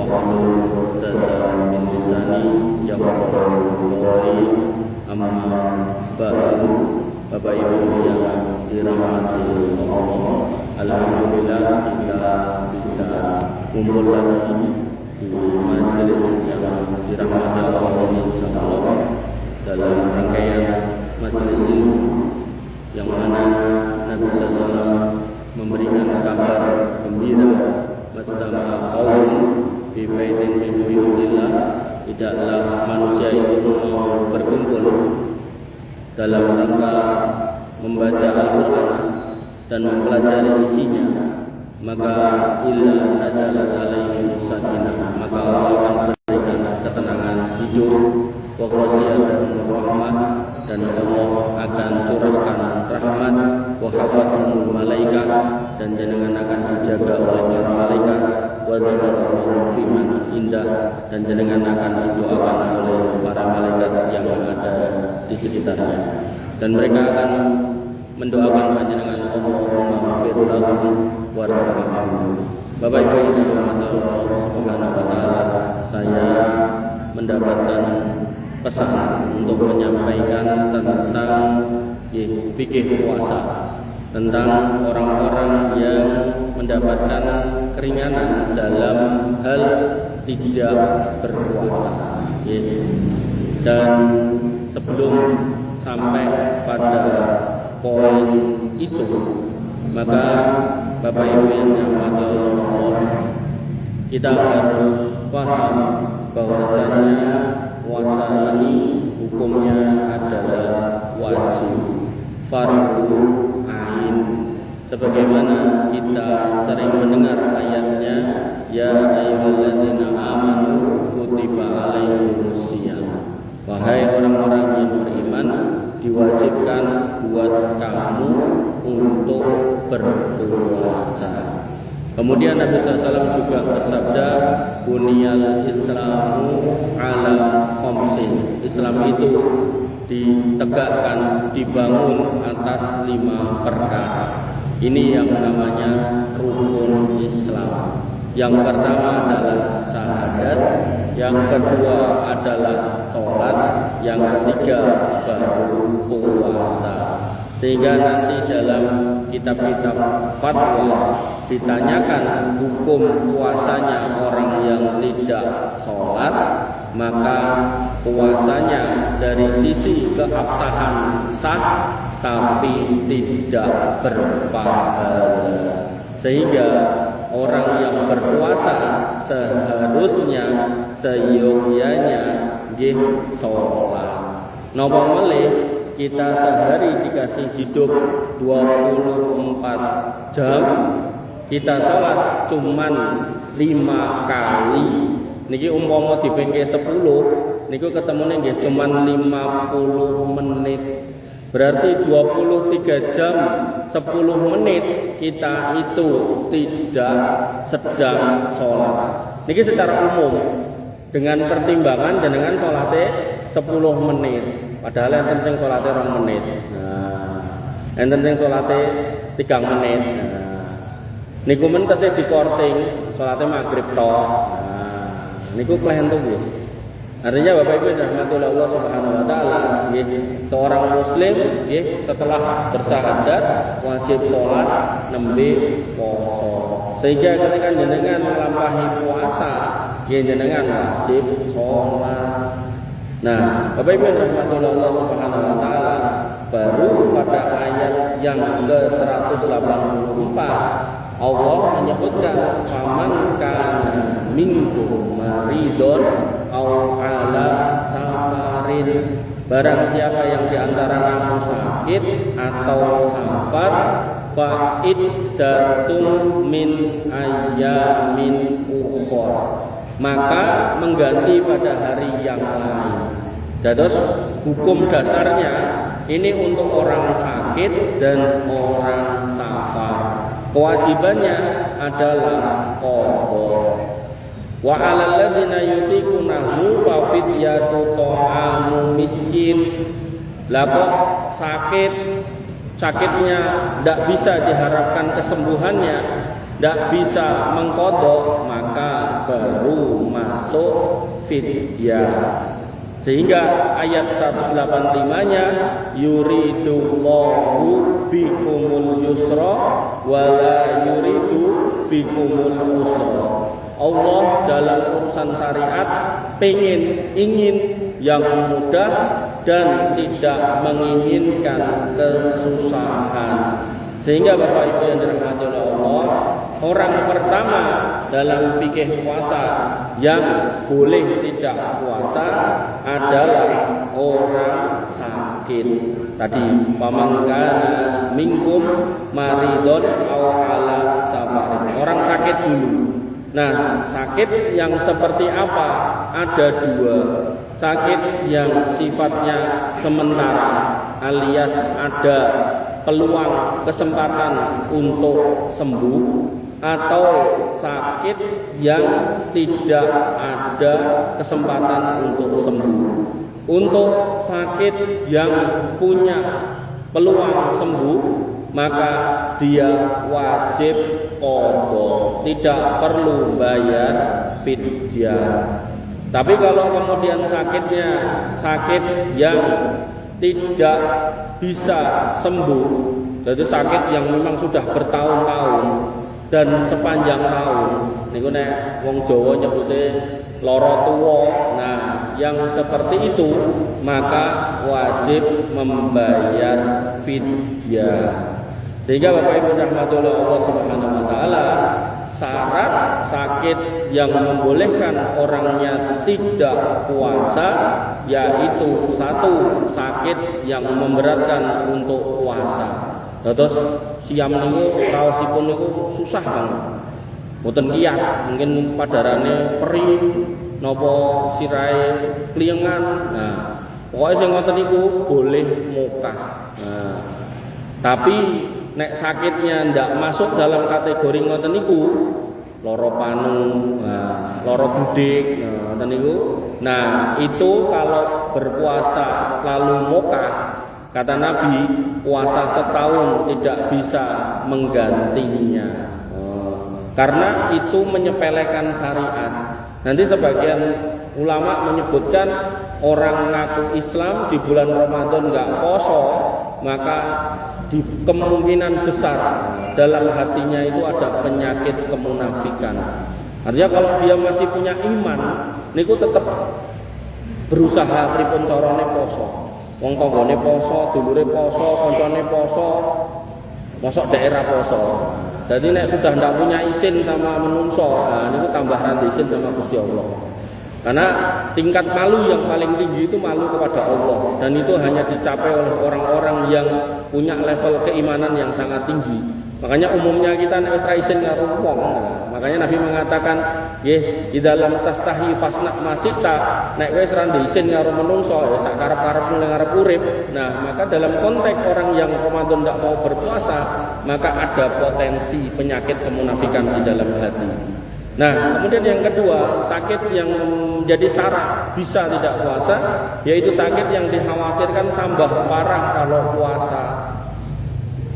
wahlul 'uqdatam min lisani yafqahu qawli. Amma ba'du. Bapak Ibu yang dirahmati Allah, alhamdulillah kita bisa kumpul lagi di majelis yang dirahmati Allah ini, insyaallah dalam rangkaian majelis ini yang mana Nabi SAW memberikan kabar gembira, mastama'a qaum fi baitin min buyutillah, tidaklah manusia itu mau berkumpul dalam rangka membaca Al-Quran dan mempelajari isinya, maka illa nazalat alaihim sakinah, maka Allah akan berikan ketenangan hidup, wa ghasiyatan rahmah, dan Allah akan curahkan rahmat, wa hafathumul malaikah, dan jenengan akan dijaga oleh para malaikat, wa dzikrullahi fi man indah, dan jenengan akan didoakan oleh para malaikat yang ada di sekitarnya, dan mereka akan mendoakan panjenengan, Allahumma ighfir lahum warhamhum. Bapak Ibu yang dirahmati Allah Subhanahu wa taala, saya mendapatkan pesan untuk menyampaikan tentang fikih puasa, tentang orang-orang yang mendapatkan keringanan dalam hal tidak berpuasa. Dan sebelum sampai pada poin itu, maka Bapak Ibu yang dirahmati Allah, kita harus paham bahwasanya puasa ini hukumnya adalah wajib, fardu ain, sebagaimana kita sering mendengar ayatnya, ya ayyuhalladzina amanu kutiba alaikumusiyam, wahai orang-orang yang beriman, diwajibkan buat kamu untuk berpuasa. Kemudian Nabi SAW juga bersabda, buniyal islamu ala khamsin, Islam itu ditegakkan, dibangun atas 5 perkara. Ini yang namanya rukun Islam. Yang pertama adalah syahadat, yang kedua adalah sholat, yang ketiga baru puasa. Sehingga nanti dalam kitab-kitab fatwa ditanyakan hukum puasanya orang yang tidak sholat, maka puasanya dari sisi keabsahan sah, tapi tidak berpahala. Sehingga orang yang berpuasa seharusnya seyogyanya nggih sholat. Napa melih kita sehari dikasih hidup 24 jam, kita sholat cuman 5 kali. Niki umpama dipengke 10, niku ketemune nggih cuman 50 menit. Berarti 23 jam 10 menit kita itu tidak sedang sholat. Niki secara umum dengan pertimbangan dengan sholatnya 10 menit. Padahal yang penting sholatnya 2 menit. Yang penting sholatnya 3 menit. Niku mentese di korting sholatnya maghrib toh. Niku klentu nggih. Artinya Bapak Ibu rahmatullah Allah Subhanahu wa taala, seorang muslim setelah bersyahadat wajib sholat nembe poso. Sehingga ketika jenengan melampaui puasa, jenengan wajib sholat. Nah, Bapak Ibu rahmatullah Allah Subhanahu wa taala, baru pada ayat yang ke-184 Allah menyebutkan faman kana minkum maridun aw ala safarin, barang siapa yang di antara kamu sakit atau safar, fa iddatun min ayyamin ukhra, maka mengganti pada hari yang lain. Terus hukum dasarnya ini untuk orang sakit dan orang safar. Kewajibannya adalah qada. Wa 'alal ladzina yutiqunahu fa fidyatu ta'amu miskin. Lah kok sakitnya tidak bisa diharapkan kesembuhannya, tidak bisa mengkodok, maka baru termasuk fidyah. Sehingga ayat 185-nya yuridullahu bikumul yusra wala yuridu bikumul usra. Allah dalam urusan syariat ingin yang mudah dan tidak menginginkan kesusahan. Sehingga Bapak Ibu yang dirahmati oleh Allah, orang pertama dalam fikih puasa yang boleh tidak puasa adalah orang sakit. Tadi faman kana minkum maridun aw ala safarin. Orang sakit dulu. Nah, sakit yang seperti apa? Ada dua. Sakit yang sifatnya sementara alias ada peluang kesempatan untuk sembuh, atau sakit yang tidak ada kesempatan untuk sembuh. Untuk sakit yang punya peluang sembuh, maka dia wajib qadha, tidak perlu bayar fidyah. Tapi kalau kemudian sakitnya sakit yang tidak bisa sembuh, jadi sakit yang memang sudah bertahun-tahun dan sepanjang tahun, niku nek wong Jawa nyebute lara tuwa. Nah, yang seperti itu maka wajib membayar fidyah. Sehingga Bapak Ibu rahmatullah Allah Subhanahu wa taala, syarat sakit yang membolehkan orangnya tidak puasa yaitu satu, sakit yang memberatkan untuk puasa. Terus siam niku raosipun niku susah banget. Mboten kiyat, mungkin padarane perih napa sirahe kliengan. Nah, pokoknya sing ngoten niku boleh mukah. Nah, tapi nek sakitnya ndak masuk dalam kategori ngoten niku, lara panu, lara gudik, ngoten niku. Nah, itu kalau berpuasa lalu mukah, kata Nabi, puasa setahun tidak bisa menggantinya. Karena itu menyepelekan syariat. Nanti sebagian ulama menyebutkan orang ngaku Islam di bulan Ramadan nggak poso, maka di kemungkinan besar dalam hatinya itu ada penyakit kemunafikan. Artinya kalau dia masih punya iman, niku tetap berusaha pripun carane poso. Wong tanggane poso, dulure poso, kancane poso, mosok daerah poso. Jadi nek sudah ndak punya izin sama menungso, nah niku tambah ranti izin sama Gusti Allah. Karena tingkat malu yang paling tinggi itu malu kepada Allah, dan itu hanya dicapai oleh orang-orang yang punya level keimanan yang sangat tinggi. Makanya umumnya kita nek wis izin karo wong. Makanya Nabi mengatakan, "Nggih, di dalam tastahi fasna masita, nek wis ra izin karo menungso, ya sak karep-karepmu ning arep urip." Nah, maka dalam konteks orang yang Ramadan tidak mau berpuasa, maka ada potensi penyakit kemunafikan di dalam hati. Nah, kemudian yang kedua, sakit yang menjadi syarat bisa tidak puasa, yaitu sakit yang dikhawatirkan tambah parah kalau puasa.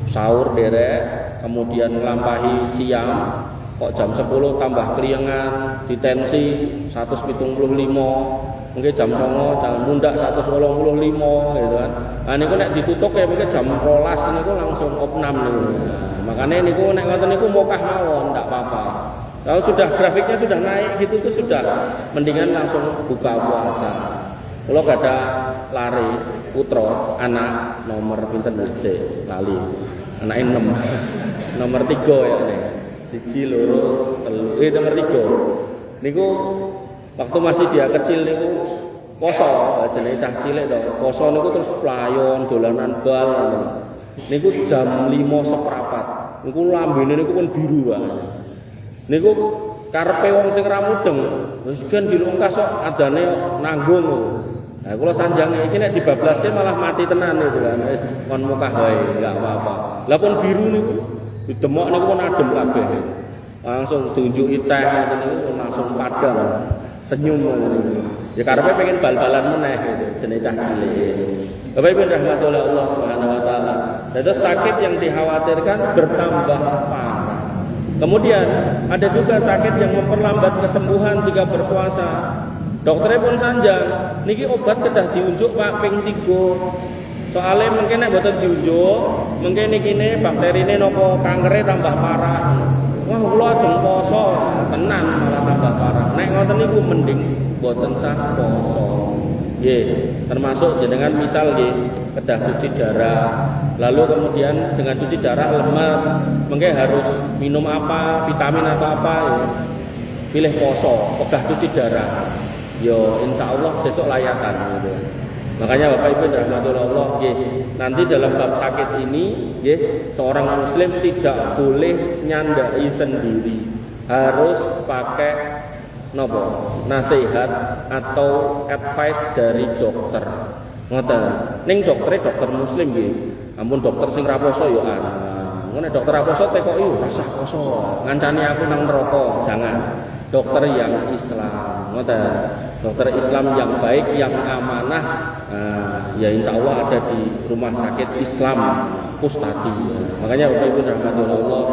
Sahur derek, kemudian melampaui siang, kok jam 10 tambah keringan, ditensi 175, mungkin jam 9 jam mundak 185 gitu kan. Nah niku nek ditutup ya mungkin jam 12 niku langsung opnam niku. Nah, makanya niku nek ngoten niku mokah mawon ndak apa-apa. Kalau sudah grafiknya sudah naik gitu tuh sudah mendingan langsung buka puasa. Kalau gak ada lari putra anak nomor pinten sih lali. Anak 6 nomor 3 ya nih. Siji loro telu nomor 3. Niku waktu masih dia kecil niku poso, jenenge cah cilik to. Poso niku terus playon, dolanan bal. Niku jam 5:15. Niku lambene niku pun biru banget. Niku karepe wong sing ra mudeng, wis kan dilungkas kok adane nanggung. Nah, kula sanjange iki nek dibablaske malah mati tenan itu kan. Wis kon mukah wae, enggak apa-apa. Lah pun biru niku didemok niku pun adem kabeh. Langsung tunjuki teh niku langsung padang. Senyum niku. Ya karepe pengen bal-balan meneh gitu, jenenge cah cilik. Bapak Ibu rahmatullah Allah Subhanahu wa taala. Itu sakit yang dikhawatirkan bertambah parah. Kemudian ada juga sakit yang memperlambat kesembuhan jika berpuasa. Dokternya pun sanjang, niki obat kedah diunjuk Pak ping 3. Soalnya mungkin nek boten diunjuk, mungkin niki bakterine nopo kankere tambah parah. Wah, kula ajeng poso, tenan malah tambah parah. Nek ngoten niku mending boten sah poso. Nggih, termasuk jenengan misal nggih kedah cuci darah, lalu kemudian dengan cuci darah lemas, mungkin harus minum apa, vitamin apa-apa ya. Pilih poso, kedah cuci darah. Yo insya Allah besok layatan gitu. Makanya Bapak Ibu rahmatullah, nanti dalam bab sakit ini, seorang muslim tidak boleh nyandai sendiri, harus pakai nasihat atau advice dari dokter. Ngoten. Ning dokternya dokter muslim nggih. Ampun dokter sing ra poso yo ngene dokter ra poso tekoki rasa poso. Ngancani aku nang neraka, jangan. Dokter yang Islam, dokter Islam yang baik, yang amanah, ya insya Allah ada di rumah sakit Islam Pustati. Makanya Bapak Ibu rahmatullah,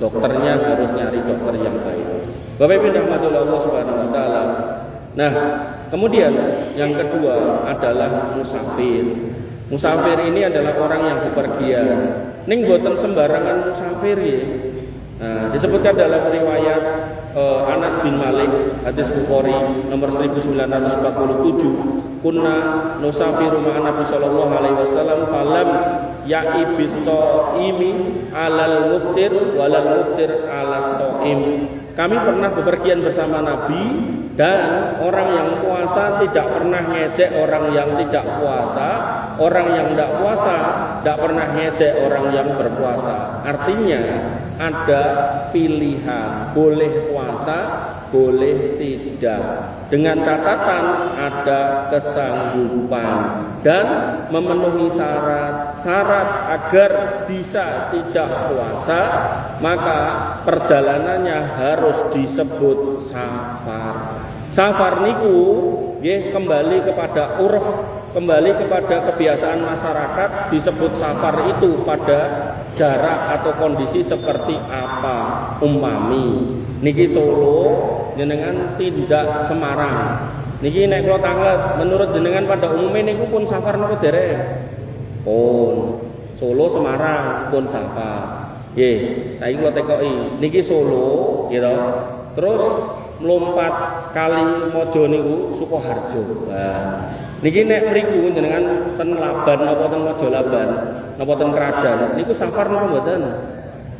dokternya harus nyari dokter yang baik. Bapak Ibu rahmatullah subhanahu wa ta'ala. Nah, kemudian yang kedua adalah musafir. Musafir ini adalah orang yang bepergian. Ning boten sembarangan musafir ya. Disebutkan dalam riwayat Anas bin Malik, hadis Bukhari nomor 1947, kunna nusafiru ma'an Nabi sallallahu alaihi wasallam falam ya'ibis shaimi 'alal muftir walal muftir 'alas shaim. Kami pernah bepergian bersama Nabi dan orang yang puasa tidak pernah ngejek orang yang tidak puasa, orang yang tidak puasa tidak pernah ngejek orang yang berpuasa. Artinya ada pilihan, boleh puasa, boleh tidak. Dengan catatan ada kesanggupan dan memenuhi syarat agar bisa tidak puasa, maka perjalanannya harus disebut safar. Safar niku kembali kepada uruf, kembali kepada kebiasaan masyarakat, disebut safar itu pada jarak atau kondisi seperti apa. Umpami niki Solo jenengan tindak Semarang, niki nek kula tanglet menurut jenengan pada umumnya niku pun safar napa dereng? Pun Solo Semarang pun safar. Nggih, saiki kula tekoki niki Solo gitu. Terus melompat kali mojo niku Sukoharjo. Nah, niki nek mriku jenengan ten Laban napa ten Mojo Laban napa ten Krajan niku safar napa mboten?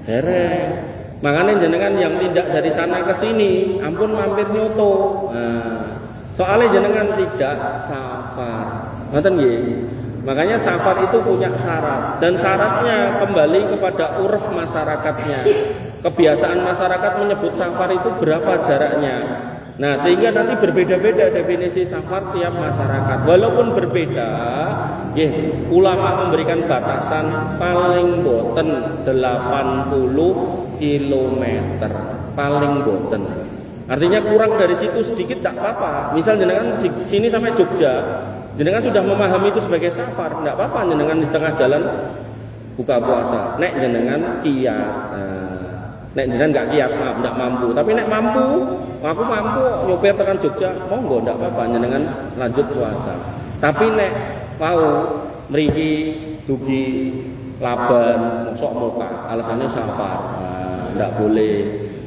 Dereng. Makanya jenengan yang tidak dari sana ke sini, ampun mampir nyoto. Nah, soalnya jenengan tidak safar. Ngoten nggih. Makanya safar itu punya syarat dan syaratnya kembali kepada uruf masyarakatnya. Kebiasaan masyarakat menyebut safar itu berapa jaraknya. Nah, sehingga nanti berbeda-beda definisi safar tiap masyarakat. Walaupun berbeda, ulama memberikan batasan paling boten 80 kilometer, paling boten. Artinya kurang dari situ sedikit tak apa-apa. Misal jenengan di sini sampai Jogja, jenengan sudah memahami itu sebagai safar, tidak apa-apa jenengan di tengah jalan buka puasa. Nek jenengan kiat. Nek jenengan nggak kiat, maaf, nggak mampu. Tapi nek mampu, aku mampu nyopir tekan Jogja, monggo nggak apa-apa, jenengan lanjut puasa. Tapi nek mau mriki dugi Laban, mosok muka, alasannya safar, nggak boleh.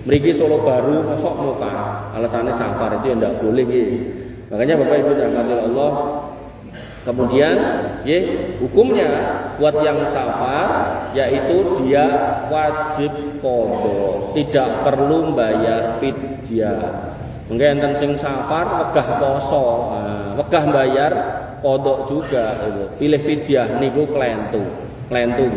Mriki Solo Baru, mosok muka, alasannya safar, itu yang nggak boleh. Makanya Bapak Ibu rahmatullah Allah. Kemudian hukumnya buat yang safar yaitu dia wajib qadha, tidak perlu bayar fidyah. Mungkin enten sing safar wegah poso, wegah bayar qadha juga. Pilih fidyah niku klentu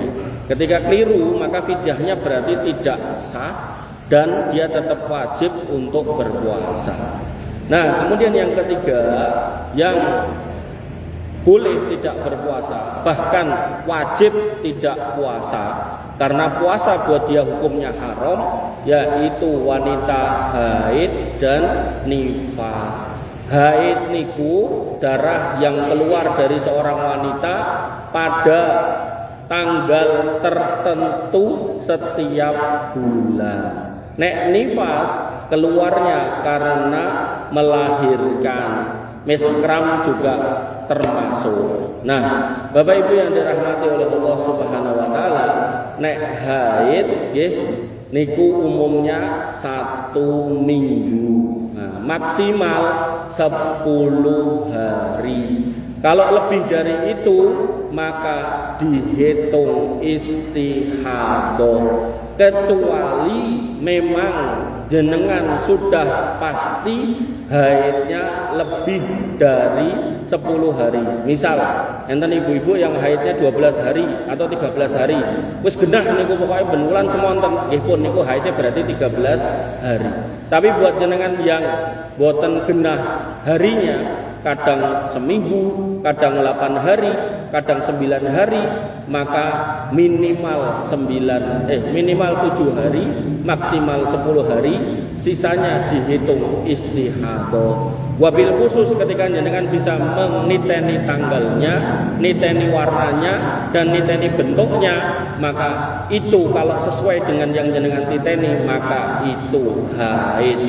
gitu. Ketika keliru maka fidyahnya berarti tidak sah dan dia tetap wajib untuk berpuasa. Nah, kemudian yang ketiga yang boleh tidak berpuasa, bahkan wajib tidak puasa karena puasa buat dia hukumnya haram, yaitu wanita haid dan nifas. Haid niku darah yang keluar dari seorang wanita pada tanggal tertentu setiap bulan. Nek nifas keluarnya karena melahirkan, miskram juga termasuk. Nah, Bapak Ibu yang dirahmati oleh Allah Subhanahu wa taala, nek haid nggih niku umumnya 1 minggu. Nah, maksimal 10 hari. Kalau lebih dari itu maka dihitung istihadah, kecuali memang jenengan sudah pasti haidnya lebih dari 10 hari. Misal enten ibu-ibu yang haidnya 12 hari atau 13 hari, wis genah niku pokoknya benulan semonten, nggih pun niku haidnya berarti 13 hari. Tapi buat jenengan yang boten genah harinya, kadang seminggu, kadang 8 hari, kadang 9 hari, maka minimal 7 hari, maksimal 10 hari, sisanya dihitung istihadah. Wabil khusus ketika jenengan bisa meniteni tanggalnya, niteni warnanya, dan niteni bentuknya, maka itu kalau sesuai dengan yang jenengan titeni, maka itu haid.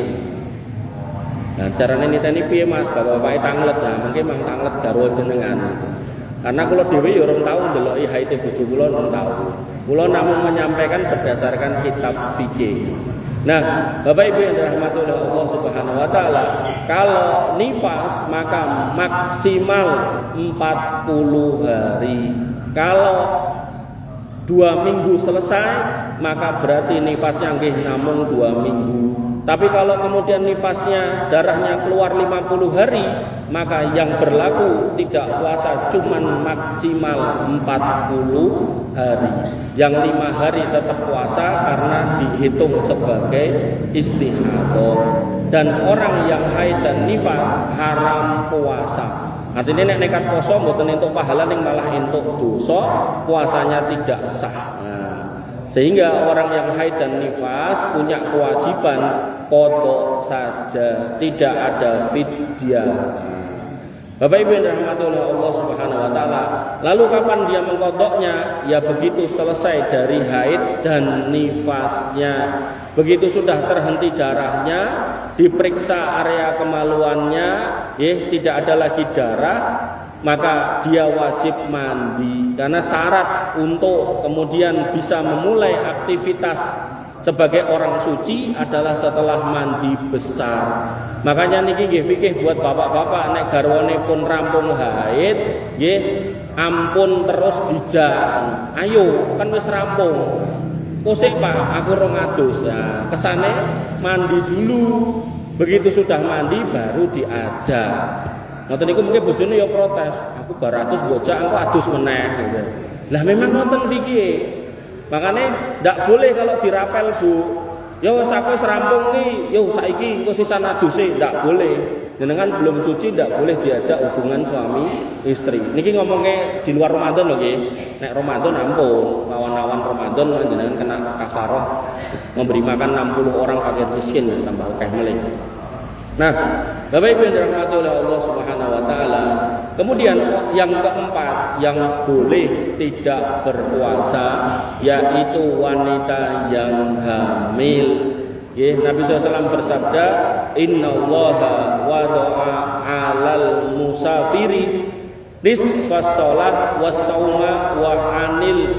Nah, carane niteni piye Mas? Bapak-bapak tanglet. Nah, mungkin mang tanglet garwa jenengan. Karena kula dhewe ya urung tau ndeloki haite bojo kula, urung tau. Kula namung menyampaikan berdasarkan kitab fikih. Nah, Bapak Ibu yang dirahmati oleh Allah Subhanahu wa taala, kalau nifas maka maksimal 40 hari. Kalau 2 minggu selesai, maka berarti nifasnya nggih namung 2 minggu. Tapi kalau kemudian nifasnya darahnya keluar 50 hari, maka yang berlaku tidak puasa cuman maksimal 40 hari. Yang 5 hari tetap puasa karena dihitung sebagai istihadah. Dan orang yang haid dan nifas haram puasa. Artinya nek nekat poso mboten entuk pahala ning malah entuk dosa, puasanya tidak sah. Sehingga orang yang haid dan nifas punya kewajiban qada saja, tidak ada fidyah. Bapak Ibu yang dirahmati oleh Allah Subhanahu wa taala, lalu kapan dia mengqadanya? Ya begitu selesai dari haid dan nifasnya. Begitu sudah terhenti darahnya, diperiksa area kemaluannya, tidak ada lagi darah, maka dia wajib mandi. Karena syarat untuk kemudian bisa memulai aktivitas sebagai orang suci adalah setelah mandi besar. Makanya niki nggih fikih buat bapak-bapak, nek garwane pun rampung haid, nggih ampun terus dijang. Ayo, kan wis rampung. Kosek Pak, aku rong adus. Nah, kesane mandi dulu. Begitu sudah mandi baru diajak. Ngoten niku mungkin bojone ya protes. Aku bar adus bojak engko adus meneh gitu. Lah memang ngoten fikih. Makanya ndak boleh kalau dirapel, Bu. Ya wis aku wis rampung ki, yo saiki engko sisa aduse, ndak boleh. Jenengan belum suci ndak boleh diajak hubungan suami istri. Niki ngomongnya di luar Ramadan lho nggih. Nek Ramadan ampun, awan-awan Ramadan jenengan kena kafarah memberi makan 60 orang fakir miskin tambah akeh melih. Nah, Bapak Ibu yang dirahmati oleh Allah Subhanahu wa taala, kemudian yang keempat yang boleh tidak berpuasa yaitu wanita yang hamil. Nabi SAW bersabda, Innallaha wada'a 'alal musafiri nisfas shalah was sauma wa 'anil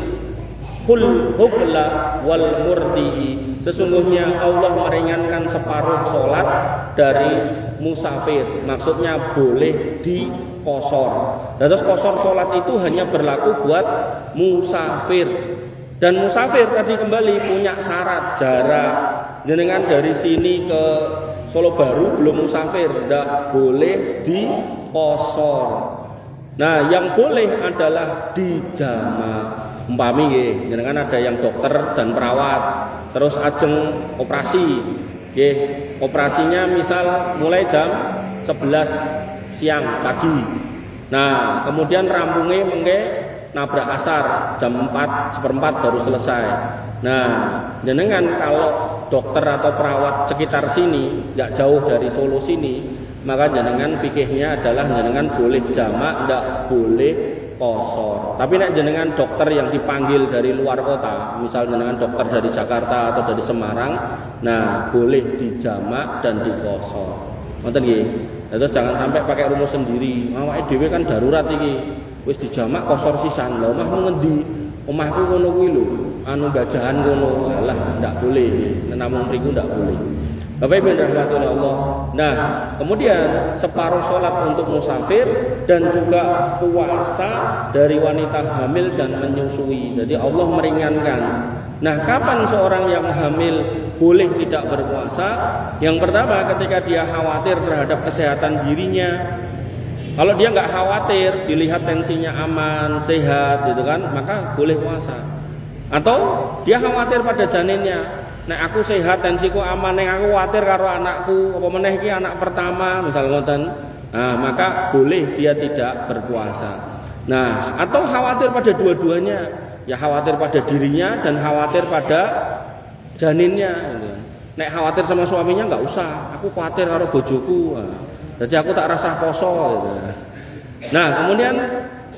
hubla wal murdi'i. Sesungguhnya Allah meringankan separuh sholat dari musafir. Maksudnya boleh dikosor. Dan terus kosor sholat itu hanya berlaku buat musafir. Dan musafir tadi kembali punya syarat jarak. Jenengan dari sini ke Solo Baru belum musafir, tidak boleh dikosor. Nah, yang boleh adalah dijamak. Umpami nggih, jenengan ada yang dokter dan perawat, terus ajeng operasi. Nggih, operasinya misal mulai jam 11 siang pagi. Nah, kemudian rampungnya mengke nabrak asar jam 4:04 baru selesai. Nah, jenengan kalau dokter atau perawat sekitar sini, enggak jauh dari Solo sini, maka jenengan fikihnya adalah jenengan boleh jamak, enggak boleh kosor. Tapi nek jenengan dokter yang dipanggil dari luar kota, misal jenengan dokter dari Jakarta atau dari Semarang, nah boleh dijamak dan dikosor. Ngoten nggih. Terus jangan sampai pakai rumus sendiri. Awake dhewe kan darurat iki. Wis dijamak kosor sisan. Lah omahmu ngendi? Omahku ngono kuwi lho. Anu gajahan ngono. Lah ndak boleh. Namung mriku ndak boleh. Bapak Ibu yang dirahmati oleh Allah. Nah, kemudian separuh sholat untuk musafir dan juga puasa dari wanita hamil dan menyusui. Jadi Allah meringankan. Nah, kapan seorang yang hamil boleh tidak berpuasa? Yang pertama, ketika dia khawatir terhadap kesehatan dirinya. Kalau dia nggak khawatir, dilihat tensinya aman, sehat, gitu kan, maka boleh puasa. Atau dia khawatir pada janinnya. Nek aku sehat, tensiku aman, nek aku khawatir karo anakku, apa meneh iki anak pertama, misal ngoten. Nah, maka boleh dia tidak berpuasa. Nah, atau khawatir pada dua-duanya, ya khawatir pada dirinya dan khawatir pada janinnya. Nek khawatir sama suaminya nggak usah, aku khawatir karo bojoku. Nah, jadi aku tak rasa poso. Gitu. Nah, kemudian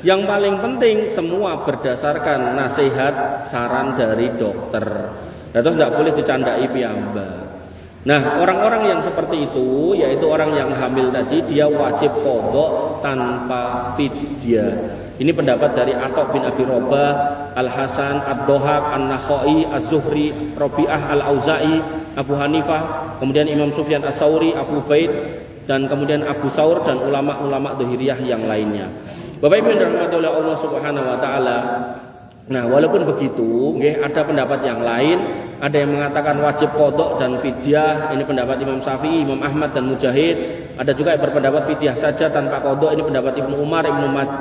yang paling penting semua berdasarkan nasihat saran dari dokter. Terus tidak boleh dicandai piyambak. Nah, orang-orang yang seperti itu, yaitu orang yang hamil tadi, dia wajib qadha tanpa fidyah. Ini pendapat dari Atha bin Abi Rabah, Al-Hasan, Ad-Dhahak, An-Nakhai, Az-Zuhri, Rabi'ah, Al-Auza'i, Abu Hanifah, kemudian Imam Sufyan Ats-Tsauri, Abu Baid, dan kemudian Abu Tsaur dan ulama-ulama Dhahiriyah yang lainnya. Bapak Ibu yang dirahmati oleh Allah Subhanahu wa taala. Nah, walaupun begitu, ada pendapat yang lain, ada yang mengatakan wajib qadha dan fidyah. Ini pendapat Imam Syafi'i, Imam Ahmad dan Mujahid. Ada juga yang berpendapat fidyah saja tanpa qadha. Ini pendapat Ibnu Umar,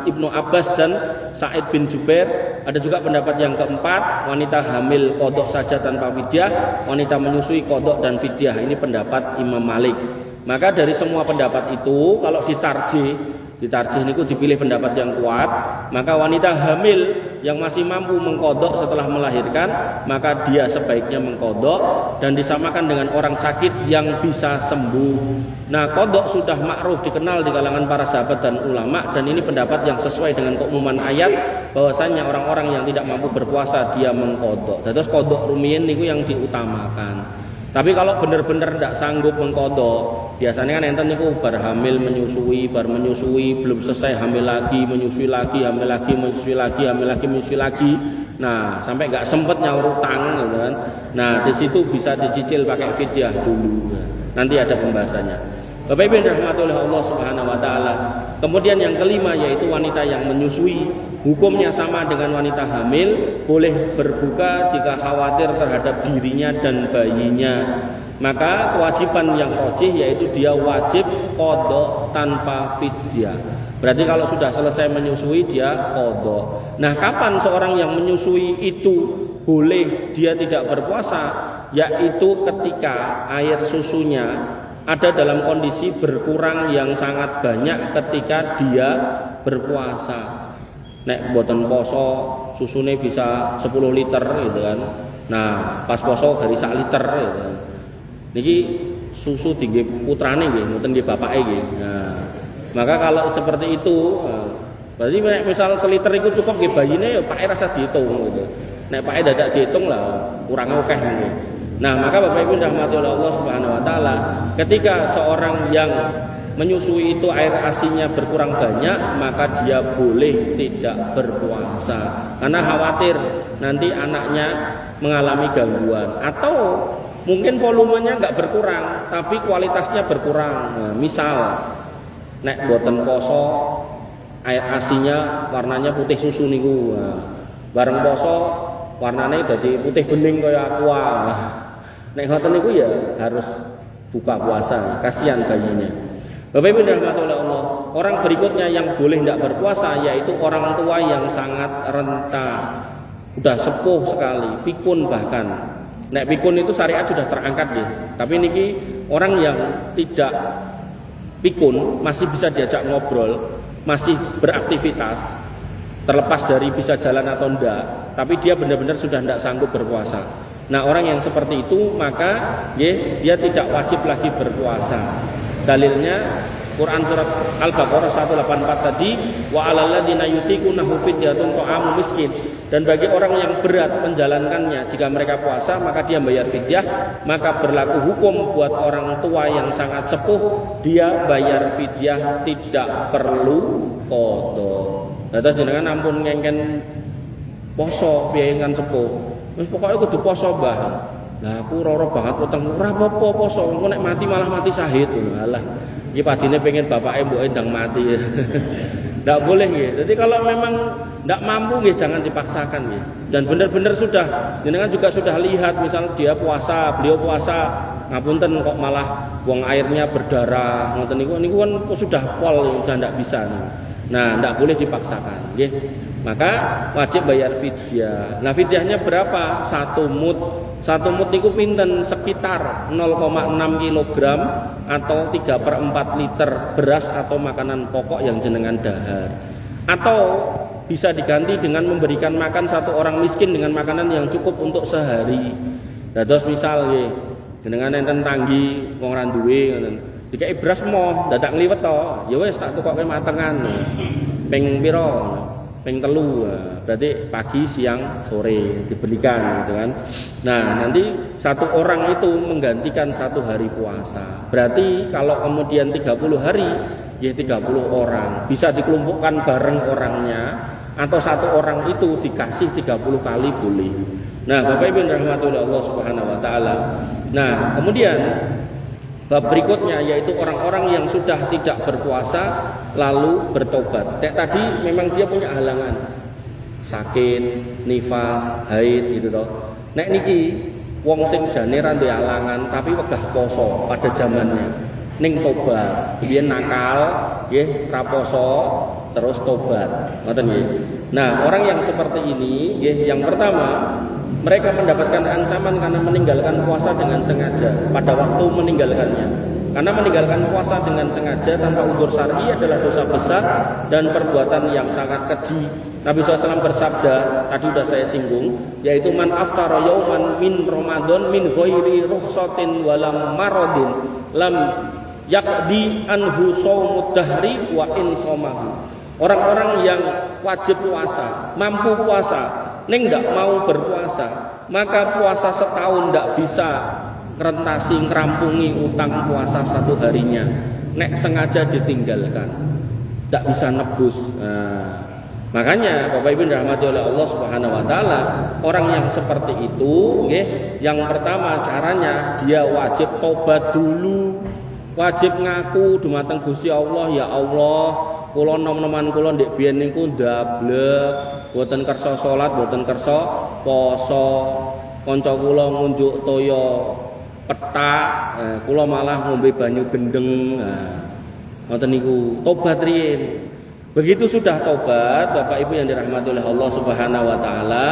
Ibnu Abbas dan Sa'id bin Jubair. Ada juga pendapat yang keempat, wanita hamil qadha saja tanpa fidyah, wanita menyusui qadha dan fidyah. Ini pendapat Imam Malik. Maka dari semua pendapat itu, kalau ditarjih niku dipilih pendapat yang kuat, maka wanita hamil yang masih mampu mengkodok setelah melahirkan, maka dia sebaiknya mengkodok dan disamakan dengan orang sakit yang bisa sembuh. Nah, kodok sudah ma'ruf dikenal di kalangan para sahabat dan ulama, dan ini pendapat yang sesuai dengan keumuman ayat bahwasanya orang-orang yang tidak mampu berpuasa dia mengkodok. Terus kodok rumiyin niku yang diutamakan. Tapi kalau benar-benar tidak sanggup mengkodok, biasanya kan enten niku bar hamil menyusui, belum selesai hamil lagi, menyusui lagi, hamil lagi, menyusui lagi, hamil lagi, menyusui lagi. Nah, sampai nggak sempet nyaur utang, gitu kan. Nah, di situ bisa dicicil pakai fidyah dulu. Nanti ada pembahasannya. Bapak Ibu yang dirahmati oleh Allah Subhanahu wa taala. Kemudian yang kelima yaitu wanita yang menyusui. Hukumnya sama dengan wanita hamil, boleh berbuka jika khawatir terhadap dirinya dan bayinya. Maka kewajiban yang rajih yaitu dia wajib qadha tanpa fidyah. Berarti kalau sudah selesai menyusui dia qadha. Nah, kapan seorang yang menyusui itu boleh dia tidak berpuasa? Yaitu ketika air susunya ada dalam kondisi berkurang yang sangat banyak ketika dia berpuasa. Nek mboten poso susune bisa 10 liter gitu kan. Nah, pas poso dari 1 liter gitu kan. Niki susu tinggi putrane nggih, mboten nggih bapake nggih. Nah, maka kalau seperti itu, berarti misal 1 liter itu cukup nggih bayine ya pake rasa dihitung gitu. Nek pake dadak dihitung lah kurang akeh nggih. Nah, maka Bapak Ibu dirahmati oleh Allah Subhanahu wa taala, ketika seorang yang menyusui itu air asinya berkurang banyak, maka dia boleh tidak berpuasa karena khawatir nanti anaknya mengalami gangguan, atau mungkin volumenya nggak berkurang tapi kualitasnya berkurang. Nah, misal nek boten poso air asinya warnanya putih susu niku, nah, bareng poso warnanya jadi putih bening kaya aqua. Nek ngoten niku ya harus buka puasa, kasihan bayinya. Bapak Ibu dirahmati oleh Allah, orang berikutnya yang boleh tidak berpuasa yaitu orang tua yang sangat renta, sudah sepuh sekali, pikun bahkan. Nek pikun itu syariat sudah terangkat ya. Tapi niki orang yang tidak pikun masih bisa diajak ngobrol, masih beraktivitas, terlepas dari bisa jalan atau enggak, tapi dia benar-benar sudah tidak sanggup berpuasa. Nah, orang yang seperti itu maka dia tidak wajib lagi berpuasa. Dalilnya Quran surat Al-Baqarah 184 tadi, wa 'alal ladzina yutiqunahu fidyatun ta'amu miskin. Dan bagi orang yang berat menjalankannya, jika mereka puasa maka dia bayar fidyah. Maka berlaku hukum buat orang tua yang sangat sepuh, dia bayar fidyah, tidak perlu qada. Terus jenengan ampun ngengken poso piye kan sepuh. Wis pokoke kudu poso, Mbah. Lah aku ora banget weteng, ora apa-apa poso, engko nek mati malah mati syahid. Alah, iki padine pengen bapake mboke ndang mati. Nggak boleh nggih. Jadi kalau memang nggak mampu nggih jangan dipaksakan nggih. Dan benar-benar sudah jenengan juga sudah lihat misal dia puasa, beliau puasa, ngapunten kok malah buang airnya berdarah, ngoten niku kan sudah pol, sudah ndak bisa nih. Nah, ndak boleh dipaksakan nggih. Maka wajib bayar fidyah. Nah, fidyahnya berapa? 1 mud. 1 mud niku pinten? Sekitar 0,6 kg atau 3/4 liter beras atau makanan pokok yang jenengan dahar. Atau bisa diganti dengan memberikan makan 1 orang miskin dengan makanan yang cukup untuk sehari. Dados misal nggih, jenengan enten tanggi wong ra duwe ngoten. Dikeki beras moh, dadak ngliwet to. Ya wis tak tukokke matengan. Ping pira? Ping 3. Berarti pagi, siang, sore dibelikan gitu kan. Nah, nanti 1 orang itu menggantikan 1 hari puasa. Berarti kalau kemudian 30 hari, ya 30 orang. Bisa dikelompokkan bareng orangnya atau 1 orang itu dikasih 30 kali boleh. Nah, Bapak Ibu yang dirahmati oleh Allah Subhanahu wa taala. Nah, kemudian bab berikutnya yaitu orang-orang yang sudah tidak berpuasa lalu bertobat. Kayak tadi memang dia punya halangan, sakit, nifas, haid gitu toh. Nek niki wong sing jane ra duwe halangan tapi wegah poso pada zamannya. Ning tobat, biyen nakal, nggih, ra poso terus tobat. Ngoten nggih. Nah, orang yang seperti ini nggih, yang pertama mereka mendapatkan ancaman karena meninggalkan puasa dengan sengaja pada waktu meninggalkannya. Karena meninggalkan puasa dengan sengaja tanpa udzur syar'i adalah dosa besar dan perbuatan yang sangat keji. Nabi SAW bersabda, tadi sudah saya singgung, yaitu man aftara yauman min Ramadan min ghairi rukhsatin walam maradin lam yaqdi anhu shaumud dahri wa in shamahu. Orang-orang yang wajib puasa, mampu puasa, ning ndak mau berpuasa, maka puasa setahun ndak bisa ngerentasi ngerampungi utang puasa 1 harinya. Nek sengaja ditinggalkan, ndak bisa nebus. Nah, makanya Bapak Ibu dirahmati oleh Allah Subhanahu wa taala, orang yang seperti itu, nggih, yang pertama caranya dia wajib tobat dulu. Wajib ngaku dumateng Gusti Allah, ya Allah, kula nom-noman kula ndek biyen niku ndablek, boten kersa salat, boten kersa poso. Kanca kula ngunjuk toya petak, kula malah ngombe banyu gendeng. Ngoten niku, tobat riyin. Begitu sudah tobat, Bapak Ibu yang dirahmati oleh Allah Subhanahu wa taala,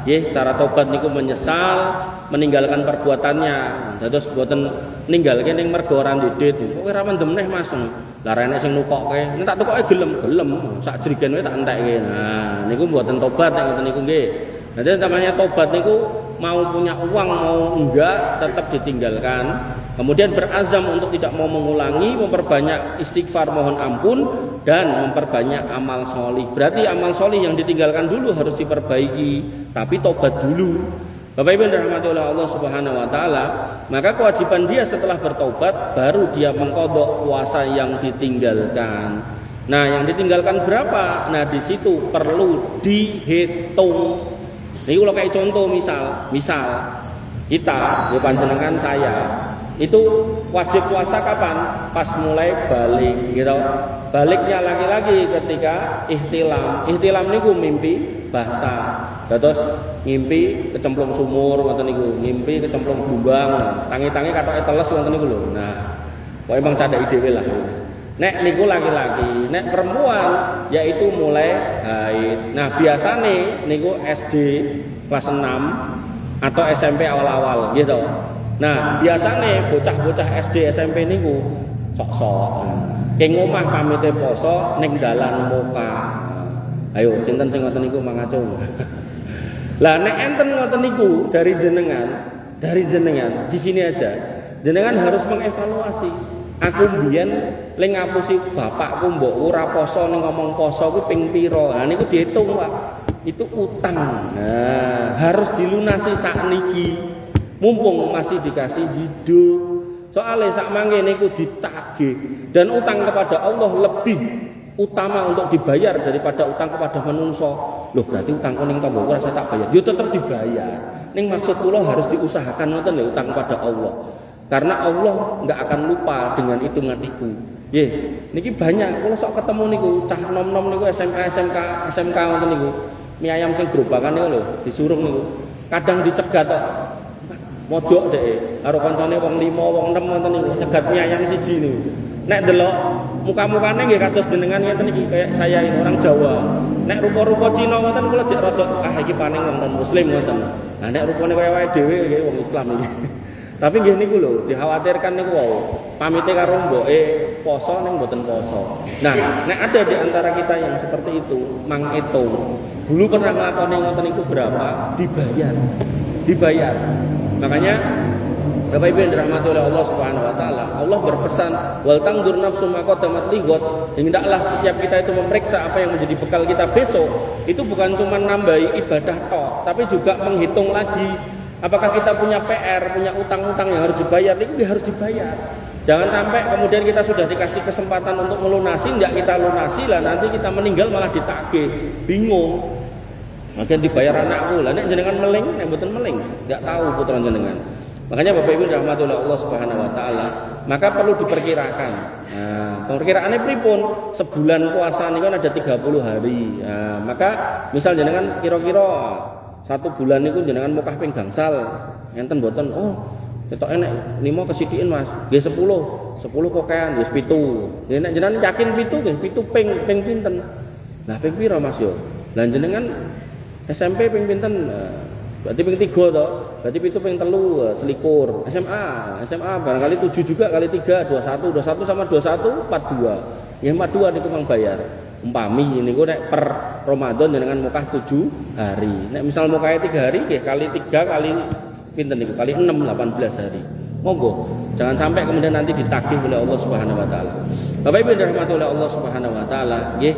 nggih, cara tobat niku menyesal, meninggalkan perbuatannya. Dados boten ninggalke ning mergo ora ndedit. Kok ora mendem neh Mas. Lah rene sing nukokke, nek tak tukoke gelem, sak jrigen wae tak entekke. Nah, niku mboten tobat nek ngoten niku nggih. Jadi namanya tobat niku mau punya uang mau enggak tetap ditinggalkan. Kemudian berazam untuk tidak mau mengulangi, memperbanyak istighfar mohon ampun dan memperbanyak amal solih. Berarti amal solih yang ditinggalkan dulu harus diperbaiki, tapi tobat dulu. Bapak Ibu yang dirahmati oleh Allah Subhanahu wa taala, maka kewajiban dia setelah bertobat baru dia mengqadha puasa yang ditinggalkan. Nah, yang ditinggalkan berapa? Nah, di situ perlu dihitung. Ini kalau kayak contoh misal kita, ya panjenengan saya, itu wajib puasa kapan? Pas mulai balik, gitu. Baliknya lagi-lagi ketika ihtilam. Ihtilam niku mimpi basah. Terus ngimpi kecemplung sumur ngoten niku, ngimpi kecemplung lubang. Tangi-tangi katoke teles ngoten niku lho. Nah, kok emang cadake dhewe lah. Nek niku laki-laki, nek perempuan yaitu mulai haid. Nah, biasane niku SD kelas 6 atau SMP awal-awal gitu. Nah, biasane bocah-bocah SD SMP niku sok-sok. Keng omah pamite poso ning dalan muka. Ayo sinten sing ngoten niku mangacung. Lah nek enten ngoten niku dari jenengan di sini aja. Jenengan harus mengevaluasi. Aku mbiyen ling ngapusi bapakku mbok ora poso ning ngomong poso kuwi ping pira. Nah niku diitung, Pak. Itu utang. Nah, harus dilunasi sakniki. Mumpung masih dikasih hidup. Soalnya sak mangke niku ditagih dan utang kepada Allah lebih utama untuk dibayar daripada utang kepada manusia. Loh berarti utangku ning tangga ora tak bayar. Yo tetep dibayar. Ning maksud kula harus diusahakan ngoten lho utang kepada Allah. Karena Allah nggak akan lupa dengan hitungan iku. Nggih, niki banyak kula sok ketemu niku cah nom-nom niku SMA, SMK ngoten niku. Mie ayam sing grobakan niku lho, disuruh niku. Kadang dicegat kok. Mojok dhek karo kancane wong 5, wong 6 ngoten niku, nyegat mie ayam siji niku. Nek delok muka-mukane nggih kados jenengan ngeten iki kayak saya ini orang Jawa. Nek rupa-rupa Cina ngoten kula jek rada iki paning wong non muslim ngoten. Nah nek rupane kaya awake dhewe nggih wong Islam iki. Tapi nggih niku lho, dikhawatirkan niku wau. Pamite karo mboke poso ning mboten poso. Nah, nek ada di antara kita yang seperti itu, Mang Eto, dulu pernah nglakoni ngoten niku berapa? Dibayar. Makanya Bapak Ibu yang dirahmati oleh Allah Subhanahu wa taala, Allah berpesan, "Wal tangdur nafsu ma qaddamat lighad." Hendaklah setiap kita itu memeriksa apa yang menjadi bekal kita besok. Itu bukan cuma nambahi ibadah tok, tapi juga menghitung lagi apakah kita punya PR, punya utang-utang yang harus dibayar, itu harus dibayar. Jangan sampai kemudian kita sudah dikasih kesempatan untuk melunasi, enggak kita lunasi lah nanti kita meninggal malah ditagih, bingung. Makin dibayar anakku, lah nek jenengan meling, nek mboten meling, enggak tahu putra jenengan. Makanya Bapak Ibu dirahmati oleh Allah Subhanahu wa taala, maka perlu diperkirakan. Nah, perkiraannya pripun? Sebulan puasa niku kan ada 30 hari. Nah, maka misal jenengan kira-kira 1 bulan niku jenengan mukah ping gangsal enten mboten ketok enek 5 kesithikin Mas nggih 10 kokean wis 7 nek jenengan yakin 7 nggih 7 ping pinten nah ping pira Mas yo lah jenengan SMP ping pinten berarti ping 3 to berarti 7 ping 3 selikur SMA barangkali 7 juga kali 3 21 sama 21 42 ya 42 niku mang bayar umpami niku nek per Ramadan jenengan mukah 7 hari. Nek misal mukahnya 3 hari nggih kali 3 kali pinten niku kali 6 18 hari. Monggo jangan sampai kemudian nanti ditagih oleh Allah Subhanahu wa taala. Bapak Ibu dirahmati oleh Allah Subhanahu wa taala, nggih,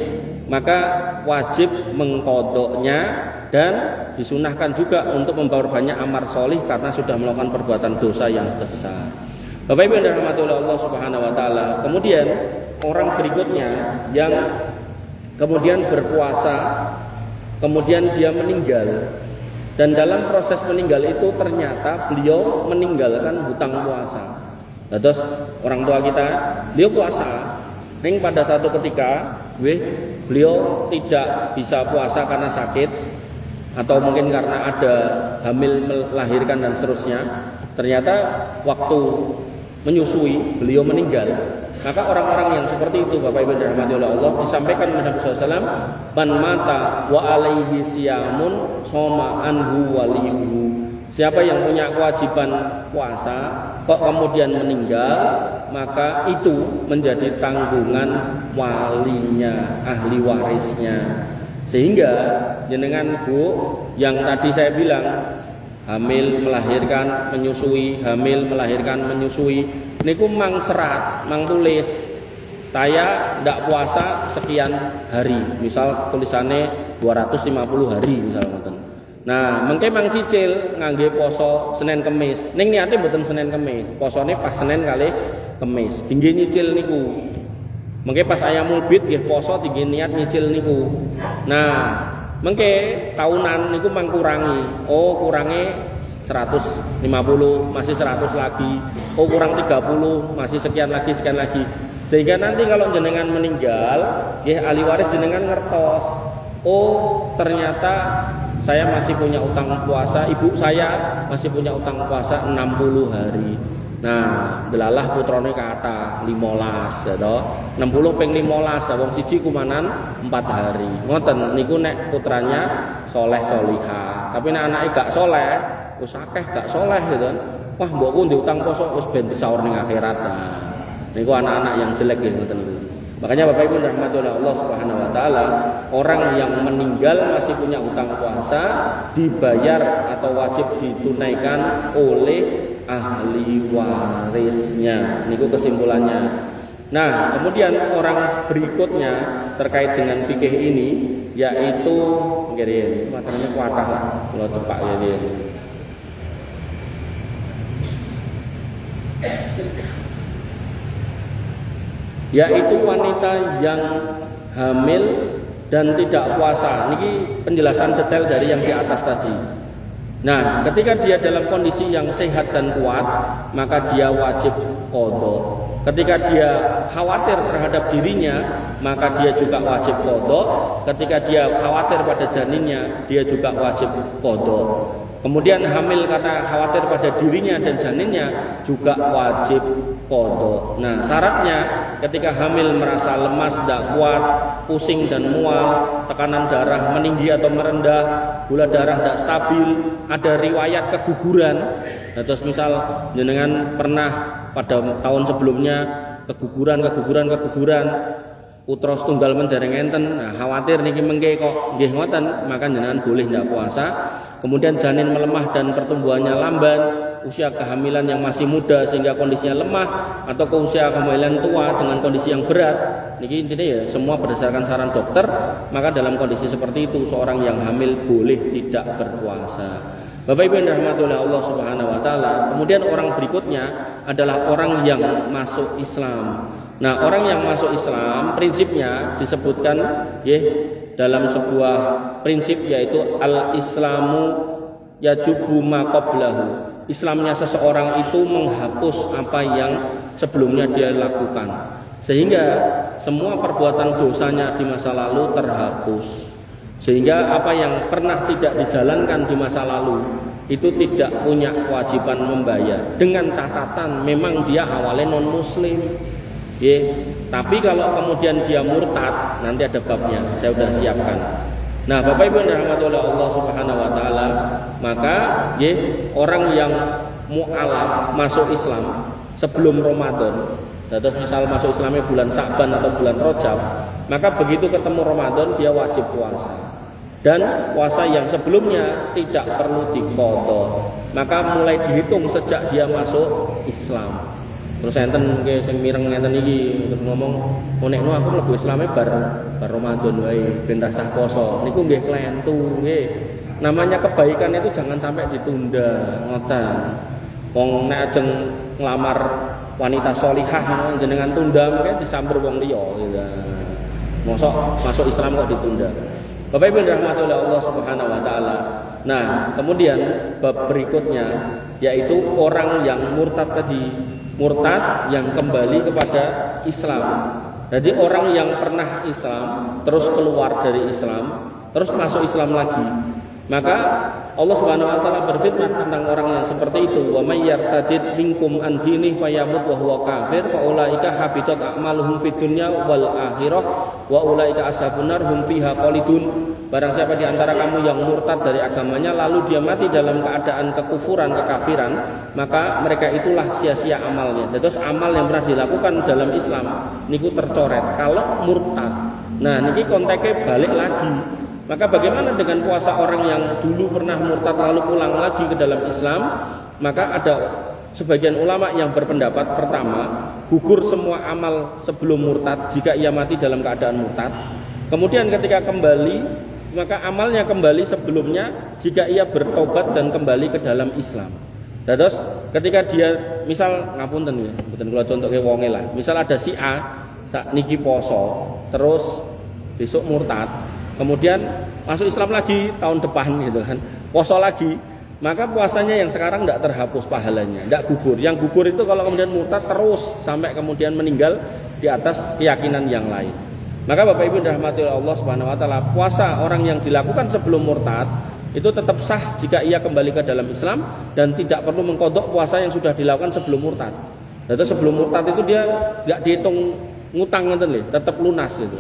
maka wajib mengqodoknya dan disunahkan juga untuk memperbanyak amal solih karena sudah melakukan perbuatan dosa yang besar. Bapak Ibu dirahmati oleh Allah Subhanahu wa taala. Kemudian orang berikutnya yang kemudian berpuasa, kemudian dia meninggal, dan dalam proses meninggal itu ternyata beliau meninggalkan hutang puasa. Terus orang tua kita, beliau puasa, ning pada satu ketika, beliau tidak bisa puasa karena sakit, atau mungkin karena ada hamil melahirkan dan seterusnya. Ternyata waktu menyusui beliau meninggal. Maka orang-orang yang seperti itu Bapak Ibu dirahmati oleh Allah disampaikan oleh Nabi SAW, man mata wa alaihi siyamun soma anhu waliyuhu. Siapa yang punya kewajiban puasa kok kemudian meninggal, maka itu menjadi tanggungan walinya, ahli warisnya. Sehingga jenengan Bu yang tadi saya bilang hamil melahirkan menyusui, hamil melahirkan menyusui, niku mang serat, mang tulis saya ndak puasa sekian hari, misal tulisannya 250 hari misal ngoten. Nah, mengke mang cicil ngangge poso Senin Kemis. Ning niate mboten Senin Kemis, posone pas Senin kali Kemis. Tinggi nyicil niku. Mengke pas ayamul bid nggih poso tinggi niat nyicil niku. Nah, mengke tahunan niku mang kurangi. Oh, kurangi 150, masih 100 lagi. Oh, kurang 30, masih sekian lagi. Sehingga nanti kalau jenengan meninggal, nggih ahli waris jenengan ngertos. Oh, ternyata saya masih punya utang puasa, ibu saya masih punya utang puasa 60 hari. Nah, delalah putrane kata 15 ya toh. 60 ping 15 wong siji kumanan 4 hari. Ngoten niku nek putranya soleh solihah. Tapi nek anake gak soleh, wis akeh gak soleh gitu. Wah, mbokku ndek utang poso wis ben disaur ning akhirat. Nah, niku anak-anak yang jelek gitu ngoten niku. Makanya Bapak Ibu dirahmati oleh Allah Subhanahu wa taala, orang yang meninggal masih punya utang puasa dibayar atau wajib ditunaikan oleh ahli warisnya. Niku kesimpulannya. Nah, kemudian orang berikutnya terkait dengan fikih ini yaitu nggih materane kuatah lah, kula cepak ya. Yaitu wanita yang hamil dan tidak puasa. Niki penjelasan detail dari yang di atas tadi. Nah, ketika dia dalam kondisi yang sehat dan kuat, maka dia wajib qadha. Ketika dia khawatir terhadap dirinya, maka dia juga wajib qadha. Ketika dia khawatir pada janinnya, dia juga wajib qadha. Kemudian hamil karena khawatir pada dirinya dan janinnya juga wajib qadha. Nah, syaratnya ketika hamil merasa lemas, tidak kuat, pusing dan mual, tekanan darah meninggi atau merendah, gula darah tidak stabil, ada riwayat keguguran. Nah, terus misal jenengan pernah pada tahun sebelumnya keguguran, putra setunggal mendereng enten, nah, khawatir niki mengke kok nggih ngoten, maka jenengan boleh ndak puasa. Kemudian janin melemah dan pertumbuhannya lamban, usia kehamilan yang masih muda sehingga kondisinya lemah, atau ke usia kehamilan tua dengan kondisi yang berat. Niki intinya ya semua berdasarkan saran dokter, maka dalam kondisi seperti itu seorang yang hamil boleh tidak berpuasa. Bapak Ibu yang dirahmati oleh Allah Subhanahu wa taala. Kemudian orang berikutnya adalah orang yang masuk Islam. Nah, orang yang masuk Islam prinsipnya disebutkan ya dalam sebuah prinsip yaitu al-islamu yajubu ma qablahu. Islamnya seseorang itu menghapus apa yang sebelumnya dia lakukan. Sehingga semua perbuatan dosanya di masa lalu terhapus. Sehingga apa yang pernah tidak dijalankan di masa lalu itu tidak punya kewajiban membayar, dengan catatan memang dia awalnya non muslim. Tapi kalau kemudian dia murtad, nanti ada babnya, saya sudah siapkan. Nah, Bapak Ibu yang dirahmati oleh Allah Subhanahu wa taala, maka orang yang mu'alaf masuk Islam sebelum Ramadan, terus misal masuk Islamnya bulan Sa'ban atau bulan Rajab, maka begitu ketemu Ramadan dia wajib puasa. Dan puasa yang sebelumnya tidak perlu diqadha. Maka mulai dihitung sejak dia masuk Islam. Terus enten nggih sing mireng ngenten iki terus ngomong, "Oh nek aku mlebu Islame bar Ramadan wae ben rasah poso." Niku nggih klentu nggih. Namanya kebaikan itu jangan sampai ditunda, ngoten. Wong nek ajeng nglamar wanita sholihah jenengan tunda mungkin disambur wong liya gitu. Mosok masuk Islam kok ditunda. Bapak Ibu dirahmati oleh Allah Subhanahu wa taala. Nah, kemudian bab berikutnya yaitu orang yang murtad tadi, murtad yang kembali kepada Islam. Jadi orang yang pernah Islam terus keluar dari Islam, terus masuk Islam lagi. Maka Allah Subhanahu wa taala berfirman tentang orang yang seperti itu, "Wa may yartadid minkum an dini fayamut wa huwa kafir fa ulaika habitat a'maluhum fid dunya wal akhirah wa ulaika ashabun nar hum fiha khalidun." Barang siapa di antara kamu yang murtad dari agamanya lalu dia mati dalam keadaan kekufuran, kekafiran, maka mereka itulah sia-sia amalnya. Terus amal yang pernah dilakukan dalam Islam niku tercoret kalau murtad. Nah, niki konteksnya balik lagi. Maka bagaimana dengan puasa orang yang dulu pernah murtad lalu pulang lagi ke dalam Islam? Maka ada sebagian ulama yang berpendapat pertama, gugur semua amal sebelum murtad jika ia mati dalam keadaan murtad. Kemudian ketika kembali, maka amalnya kembali sebelumnya jika ia bertobat dan kembali ke dalam Islam. Dan terus ketika dia misal ngapunten ya, mboten kula contohke wonge lah. Misal ada si A sak niki poso, terus besok murtad. Kemudian masuk Islam lagi tahun depan gitu kan, poso lagi, maka puasanya yang sekarang tidak terhapus pahalanya, tidak gugur. Yang gugur itu kalau kemudian murtad terus sampai kemudian meninggal di atas keyakinan yang lain. Maka Bapak Ibu dirahmati oleh Allah Subhanahu wa taala, puasa orang yang dilakukan sebelum murtad itu tetap sah jika ia kembali ke dalam Islam dan tidak perlu mengkodok puasa yang sudah dilakukan sebelum murtad. Itu sebelum murtad itu dia tidak dihitung ngutang ngoten lho, tetap lunas gitu.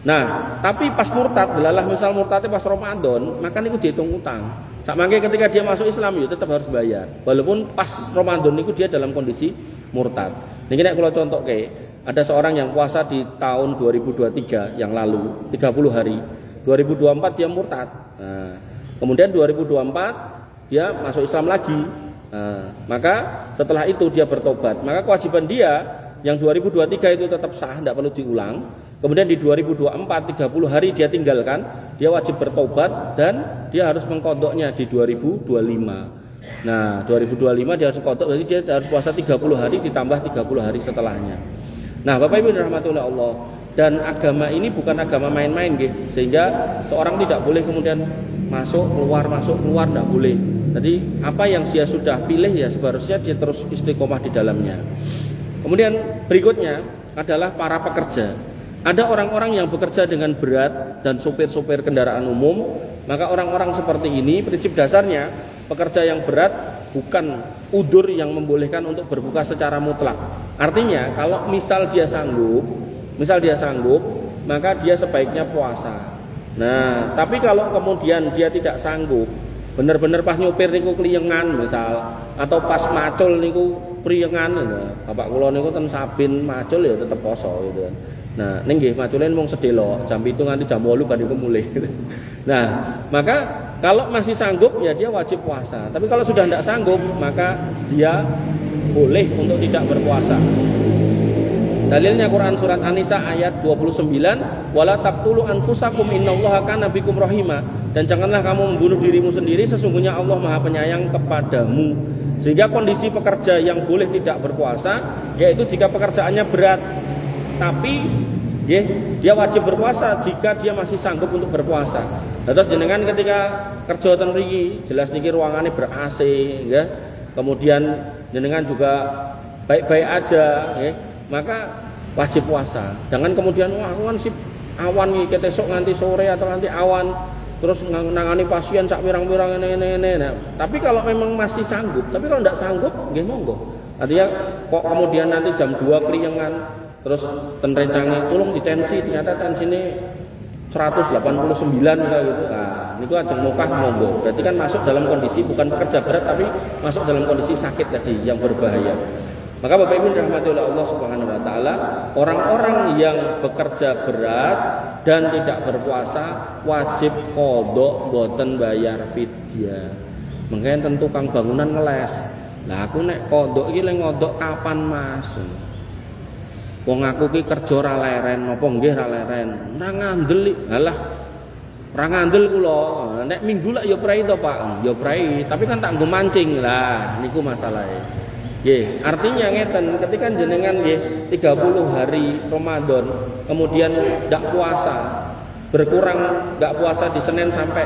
Nah, tapi pas murtad, delalah misal murtadnya pas Ramadan, maka niku dihitung utang. Sakmangke ketika dia masuk Islam ya tetap harus bayar. Walaupun pas Ramadan niku dia dalam kondisi murtad. Niki nek kula contohke, ada seorang yang puasa di tahun 2023 yang lalu, 30 hari. 2024 dia murtad. Nah, kemudian 2024 dia masuk Islam lagi. Maka setelah itu dia bertobat, maka kewajiban dia yang 2023 itu tetap sah, tidak perlu diulang. Kemudian di 2024 30 hari dia tinggalkan, dia wajib bertobat dan dia harus mengkodoknya di 2025. Nah 2025 dia harus kodok, jadi dia harus puasa 30 hari ditambah 30 hari setelahnya. Nah Bapak Ibu rahmatullah Allah, dan agama ini bukan agama main-main gitu, sehingga seorang tidak boleh kemudian masuk keluar tidak boleh. Jadi apa yang dia sudah pilih ya seharusnya dia terus istiqomah di dalamnya. Kemudian berikutnya adalah para pekerja. Ada orang-orang yang bekerja dengan berat dan sopir-sopir kendaraan umum. Maka orang-orang seperti ini prinsip dasarnya pekerja yang berat bukan udzur yang membolehkan untuk berbuka secara mutlak. Artinya kalau misal dia sanggup, maka dia sebaiknya puasa. Nah, tapi kalau kemudian dia tidak sanggup, bener-bener pas nyopir niku kliyengan misal, atau pas macul niku priyengan gitu. Bapak kula niku ten Sabin macul ya tetep poso gitu kan. Nah, ning nggih macule mung sedelo, jam 7 nganti jam 8 baru mulai. Nah, maka kalau masih sanggup ya dia wajib puasa. Tapi kalau sudah tidak sanggup, maka dia boleh untuk tidak berpuasa. Dalilnya Quran surat An-Nisa ayat 29, wala taqtulu anfusakum innallaha kana bikum rahima, dan janganlah kamu membunuh dirimu sendiri, sesungguhnya Allah Maha Penyayang kepadamu. Sehingga kondisi pekerja yang boleh tidak berpuasa yaitu jika pekerjaannya berat, tapi dia wajib berpuasa jika dia masih sanggup untuk berpuasa. Terus jenengan ketika kerja ten mriki, jelas niki ruangannya ber-AC ya. Kemudian jenengan juga baik-baik aja ya, maka wajib puasa. Jangan kemudian wah aku kan sip awan iki ketesok nganti sore atau nanti awan terus nangani pasien sak pirang-pirang ini. Nah, tapi kalau memang masih sanggup, tapi kalau tidak sanggup nggih monggo. Artinya kok kemudian nanti jam 2 kliyengan terus ten rencange tolong ditensi, ternyata tensinya 189 gitu. Nah, niku ajeng mokah monggo. Berarti kan masuk dalam kondisi bukan pekerja berat tapi masuk dalam kondisi sakit tadi yang berbahaya. Maka Bapak Ibu rahmatullah Allah Subhanahu wa taala, orang-orang yang bekerja berat dan tidak berpuasa wajib qadha boten bayar fidyah. Mengken tentu kang bangunan ngeles. Lah aku nek qadha iki le ngodok kapan Mas? Wong aku ki kerja ra leren, napa nggih ra leren. Ora ngandel. Halah. Ora ngandel kula. Nek minggu lak ya prei to, Pak. Ya prei, tapi kan tak nggo mancing. Lah niku masalahe. Nggih, artinya ngeten, ketika jenengan nggih 30 hari Ramadan, kemudian ndak puasa, berkurang ndak puasa di Senin sampai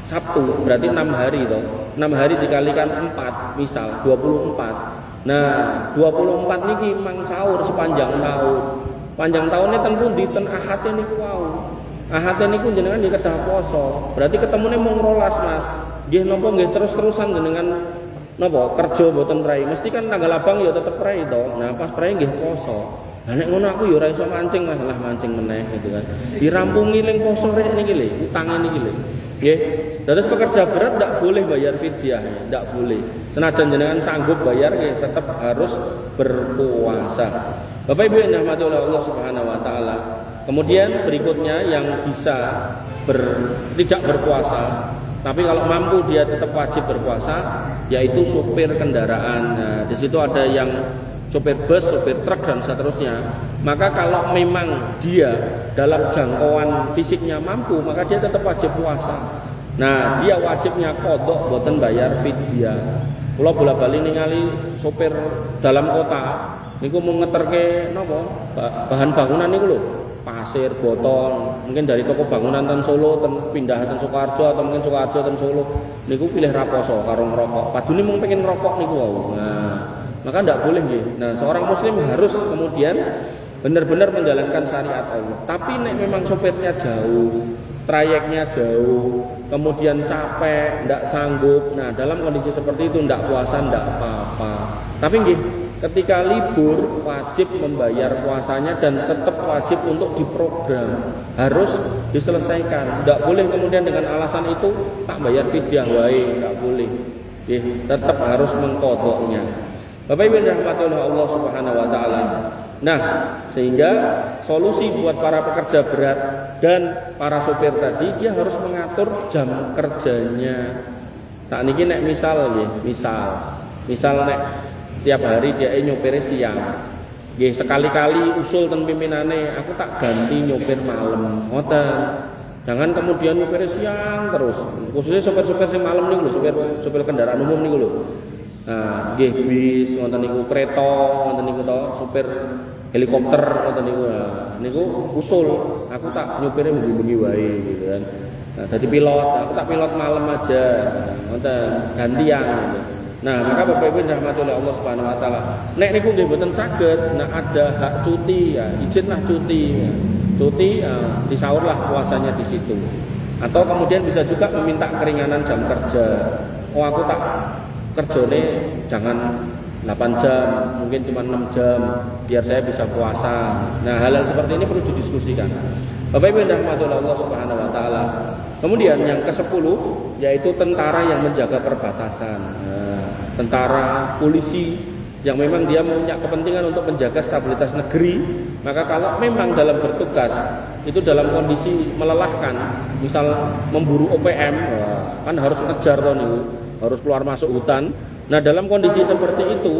Sabtu, berarti 6 hari toh. 6 hari dikalikan 4, misal 24. Nah, 24 niki mang sahur sepanjang tahun. Panjang tahunnya ten pundi ten Ahad niku wau. Ahad niku jenengan di kedah poso. Berarti ketemune mung 12, Mas. Nggih napa nggih terus-terusan jenengan napa kerja mboten prei, mesti kan tanggal abang ya tetep prei to. Nah, pas prei nggih poso. Lah nek ngono aku ya ora iso mancing, Mas, lah mancing meneh gitu kan. Dirampungi ling poso rek niki lho, utange niki lho. Nggih. Terus pekerja berat ndak boleh bayar fidyah, ndak boleh. Senajan jenengan sanggup bayar nggih tetep harus berpuasa. Bapak Ibu yang dirahmati oleh Allah Subhanahu wa taala. Kemudian berikutnya yang bisa tidak berpuasa, tapi kalau mampu dia tetap wajib berpuasa, yaitu supir kendaraan. Nah, di situ ada yang supir bus, supir truk dan seterusnya. Maka kalau memang dia dalam jangkauan fisiknya mampu, maka dia tetap wajib puasa. Nah, dia wajibnya qadha boten bayar fidyah. Kula bola-bali ningali supir dalam kota niku mau ngeterke napa? Bahan bangunan niku lho. Pasir, botol, mungkin dari toko bangunan ten Solo, pindah ten Sukoharjo atau mungkin Sukoharjo ten Solo, niku pilih raposo karo ngerokok. Padune mung pengen ngerokok niku wau. Nah, maka ndak boleh nggih. Nah, seorang muslim harus kemudian benar-benar menjalankan syariat Allah. Tapi nek memang sopirnya jauh, trayeknya jauh, kemudian capek, ndak sanggup. Nah, dalam kondisi seperti itu ndak puasa ndak apa-apa. Tapi nggih, ketika libur wajib membayar puasanya dan tetap wajib untuk diprogram, harus diselesaikan. Tidak boleh kemudian dengan alasan itu tak bayar fidyah wae, tidak boleh. Tetap harus mengqadhanya. Bapak Ibu yang dirahmati oleh Allah Subhanahu wa taala. Nah, sehingga solusi buat para pekerja berat dan para sopir tadi, dia harus mengatur jam kerjanya. Tak niki nek misal Misal nek tiap hari dia nyopir siang. Nggih sekali-kali usul ten pimpinane, aku tak ganti nyopir malam. Ngoten. Jangan kemudian nyopir siang terus. Khususnya sopir-sopir sing malam niku lho, sopir kendaraan umum niku lho. Nah, nggih bis wonten niku kereta, wonten niku to, sopir helikopter wonten niku. Niku usul, aku tak nyopire bengi-bengi wae gitu kan. Nah, dadi pilot, aku tak pilot malam aja. Wonten gantian gitu. Nah, maka Bapak Ibu dirahmati oleh Allah Subhanahu wa taala. Nek niku nggih mboten saged, nek ada hak cuti ya, izinlah cuti. Ya. Cuti ya, disaurlah puasanya di situ. Atau kemudian bisa juga meminta keringanan jam kerja. Oh, aku tak kerjane jangan 8 jam, mungkin cuma 6 jam biar saya bisa puasa. Nah, hal-hal seperti ini perlu didiskusikan. Bapak Ibu yang dirahmati oleh Allah Subhanahu wa taala. Kemudian yang ke-10 yaitu tentara yang menjaga perbatasan. Nah, tentara, polisi yang memang dia punya kepentingan untuk menjaga stabilitas negeri, maka kalau memang dalam bertugas itu dalam kondisi melelahkan, misal memburu OPM, kan harus ngejar toh niku, harus keluar masuk hutan. Nah, dalam kondisi seperti itu,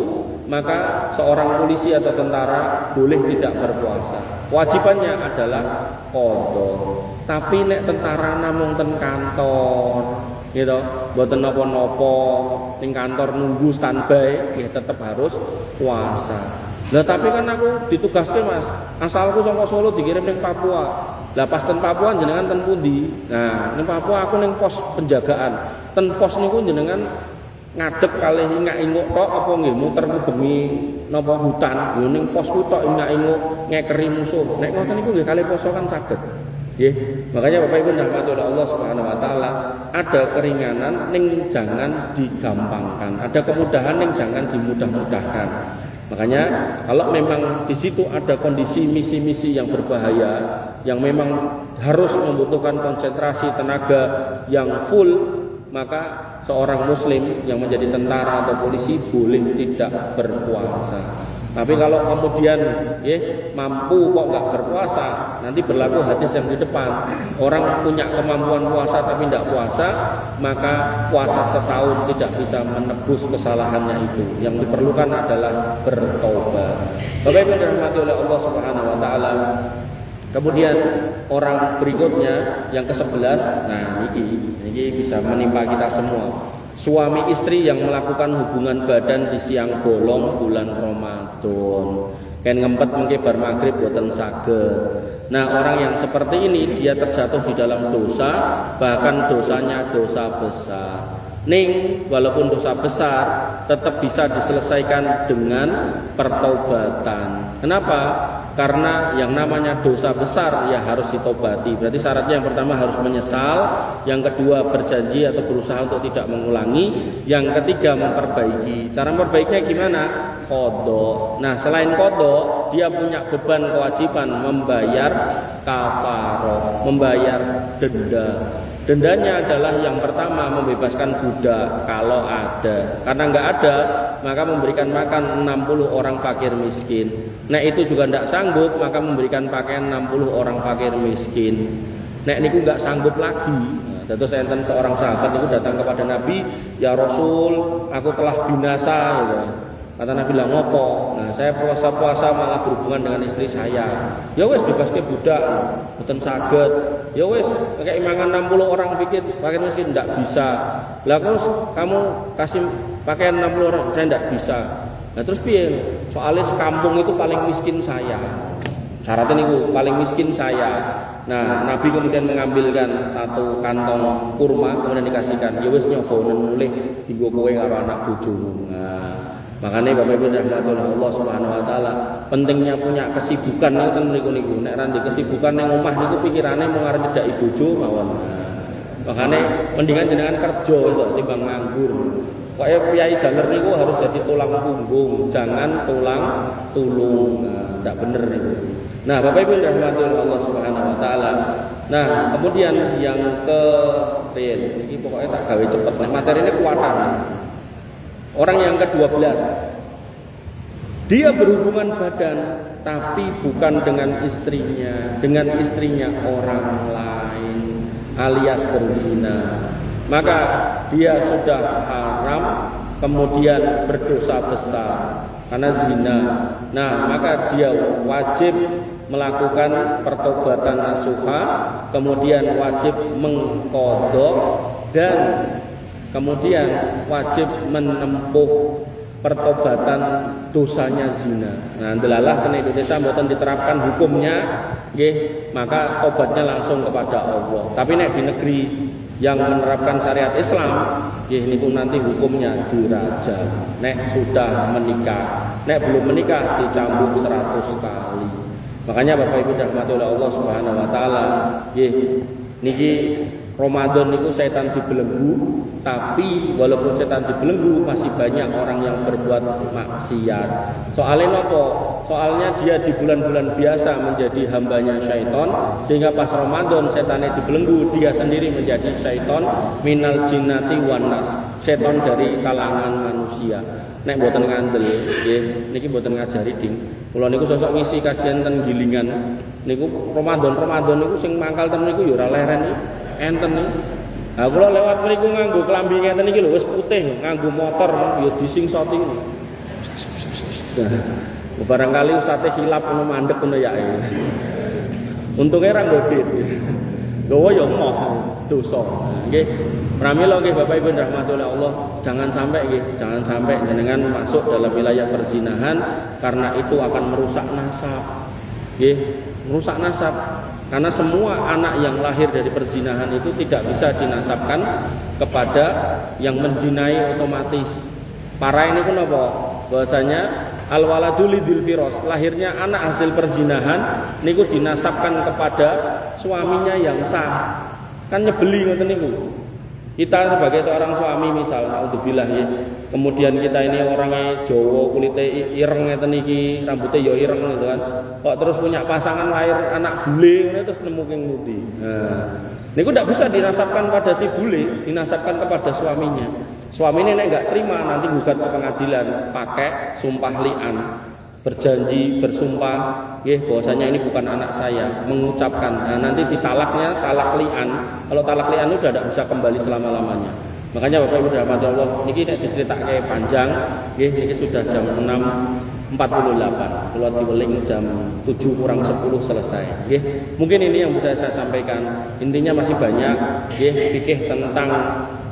maka seorang polisi atau tentara boleh tidak berpuasa. Kewajibannya adalah qadha. Tapi nek tentara namung ten kantor, gitu, mboten napa-napa, ning kantor nunggu standby, ya tetap harus puasa. Lah tapi kan aku ditugaske Mas, asalku saka Solo dikirim ning Papua. Lah pas ten Papua jenengan ten pundi? Nah, ning Papua aku ning pos penjagaan. Ten pos niku jenengan ngadep kalih ingak-inguk tok apa nggih muter bengi napa hutan yo ning pos tok ingak-inguk ngekeri musuh. Nek ngoten niku nggih kalih poso kan saged. Nggih. Makanya Bapak Ibu dirahmati oleh Allah Subhanahu wa taala, ada keringanan ning jangan digampangkan, ada kemudahan ning jangan dimudah-mudahkan. Makanya kalau memang di situ ada kondisi misi-misi yang berbahaya, yang memang harus membutuhkan konsentrasi tenaga yang full, maka seorang muslim yang menjadi tentara atau polisi boleh tidak berpuasa. Tapi kalau kemudian mampu kok nggak berpuasa, nanti berlaku hadis yang di depan. Orang punya kemampuan puasa tapi tidak puasa, maka puasa setahun tidak bisa menebus kesalahannya itu. Yang diperlukan adalah bertobat. Bapak Ibu dirahmati oleh Allah Subhanahu wa taala. Kemudian orang berikutnya yang ke-11, nah ini bisa menimpa kita semua. Suami istri yang melakukan hubungan badan di siang bolong bulan Ramadan. Kan ngempet mungkin bar maghrib boten saged. Nah, orang yang seperti ini dia terjatuh di dalam dosa, bahkan dosanya dosa besar. Ning walaupun dosa besar tetap bisa diselesaikan dengan pertobatan. Kenapa? Karena yang namanya dosa besar ya harus ditobati. Berarti syaratnya yang pertama harus menyesal, yang kedua berjanji atau berusaha untuk tidak mengulangi, yang ketiga memperbaiki. Cara memperbaikinya gimana? Qadha. Nah, selain qadha, dia punya beban kewajiban membayar kafarah, membayar denda. Dendanya adalah yang pertama membebaskan budak kalau ada. Karena enggak ada, maka memberikan makan 60 orang fakir miskin. Nah, itu juga tidak sanggup, maka memberikan pakaian 60 orang fakir miskin. Nek niku enggak sanggup lagi. Nah, terus enten seorang sahabat itu datang kepada Nabi, "Ya Rasul, aku telah binasa." Gitu. Kata Nabi bilang, "Ngopo?" Nah, saya puasa-puasa malah berhubungan dengan istri saya. Ya wes bebas ke budak, boten saged. Ya wes pakai imangan 60 orang pikir pakaian miskin tidak bisa. Lah terus kamu kasih pakaian 60 orang, saya tidak bisa. Nah terus piye? Soalnya sekampung itu paling miskin saya. Syaratnya itu paling miskin saya. Nah, Nabi kemudian mengambilkan satu kantong kurma kemudian dikasihkan. Ya wes nyoba nulih dienggo kowe karo anak bojomu. Nah, makanya Bapak Ibu dirahmati oleh Allah Subhanahu wa taala, pentingnya punya kesibukan ngoten niku. Nek ra ndek kesibukan ning omah niku pikirane mung arep cedhaki bojo mawon. Makanya mendingan jenengan kerja itu timbang nganggur. Pokoke piyai jaler niku harus jadi tulang punggung, jangan tulang tulung. Nah, ndak bener niku. Nah, Bapak Ibu dirahmati oleh Allah Subhanahu wa taala. Nah, kemudian yang ke iki pokoknya tak gawe cepet nek materine kuwatan. Orang yang ke-12, dia berhubungan badan tapi bukan dengan istrinya orang lain alias berzina. Maka dia sudah haram kemudian berdosa besar karena zina. Nah, maka dia wajib melakukan pertobatan nasuha, kemudian wajib mengqadha dan kemudian wajib menempuh pertobatan dosanya zina. Nah, delalah kena Indonesia mboten diterapkan hukumnya, nggih, maka tobatnya langsung kepada Allah. Tapi nek di negeri yang menerapkan syariat Islam, nggih niku nanti hukumnya dirajam. Nek sudah menikah, nek belum menikah dicambuk 100 kali. Makanya Bapak Ibu dirahmati oleh Allah Subhanahu wa taala, nggih niki Ramadan niku setan dibelenggu, tapi walaupun setan dibelenggu masih banyak orang yang berbuat maksiat. Soalnya nopo? Soalnya dia di bulan-bulan biasa menjadi hambanya syaitan, sehingga pas Ramadan setannya dibelenggu, dia sendiri menjadi syaitan minal jinnati wan nas, setan dari kalangan manusia. Nek mboten ngandel, nggih, niki mboten ngajari ding. Kula niku sosok ngisi kajian ten Gilingan. Niku Ramadan niku sing mangkal ten niku ya ora leren iki. Enten nih. Nah, kula lewat mriku nganggo klambi ngeten iki lho wis putih, nganggo motor ya disingsoti. Nah, barangkali ustaze hilap ngono mandek ngono ya. Untunge ra nggodit. Gowo ya moh dosa. Nggih. Pramila nggih Bapak Ibu rahmati oleh Allah, jangan sampai jenengan masuk dalam wilayah perzinahan karena itu akan merusak nasab. Nggih, merusak nasab. Karena semua anak yang lahir dari perzinahan itu tidak bisa dinasabkan kepada yang menzinai otomatis. Para ini pun apa? Bahwasanya al-waladu lidil firos, lahirnya anak hasil perzinahan niku dinasabkan kepada suaminya yang sah. Kan nyebeli ngoten niku. Kita sebagai seorang suami misal, naudzubillah ya. Kemudian kita ini orangnya Jawa, kulitnya ireng ngeten iki, rambutnya ya ireng gitu kan. Kok terus punya pasangan lahir anak bule terus nemu keng ngendi. Nah, niku ndak bisa dinasabkan pada si bule, dinasabkan kepada suaminya. Suaminya nek enggak terima nanti gugat ke pengadilan pakai sumpah li'an. Berjanji, bersumpah, bahwasanya ini bukan anak saya, mengucapkan. Nah, nanti ditalaknya talak li'an. Kalau talak li'an itu tidak bisa kembali selama-lamanya. Makanya Bapak Ibu rahmati Allah, niki nek diceritakan panjang, niki sudah jam 6.48. Kalau diweling jam 7:50 selesai. Mungkin ini yang bisa saya sampaikan. Intinya masih banyak fikih tentang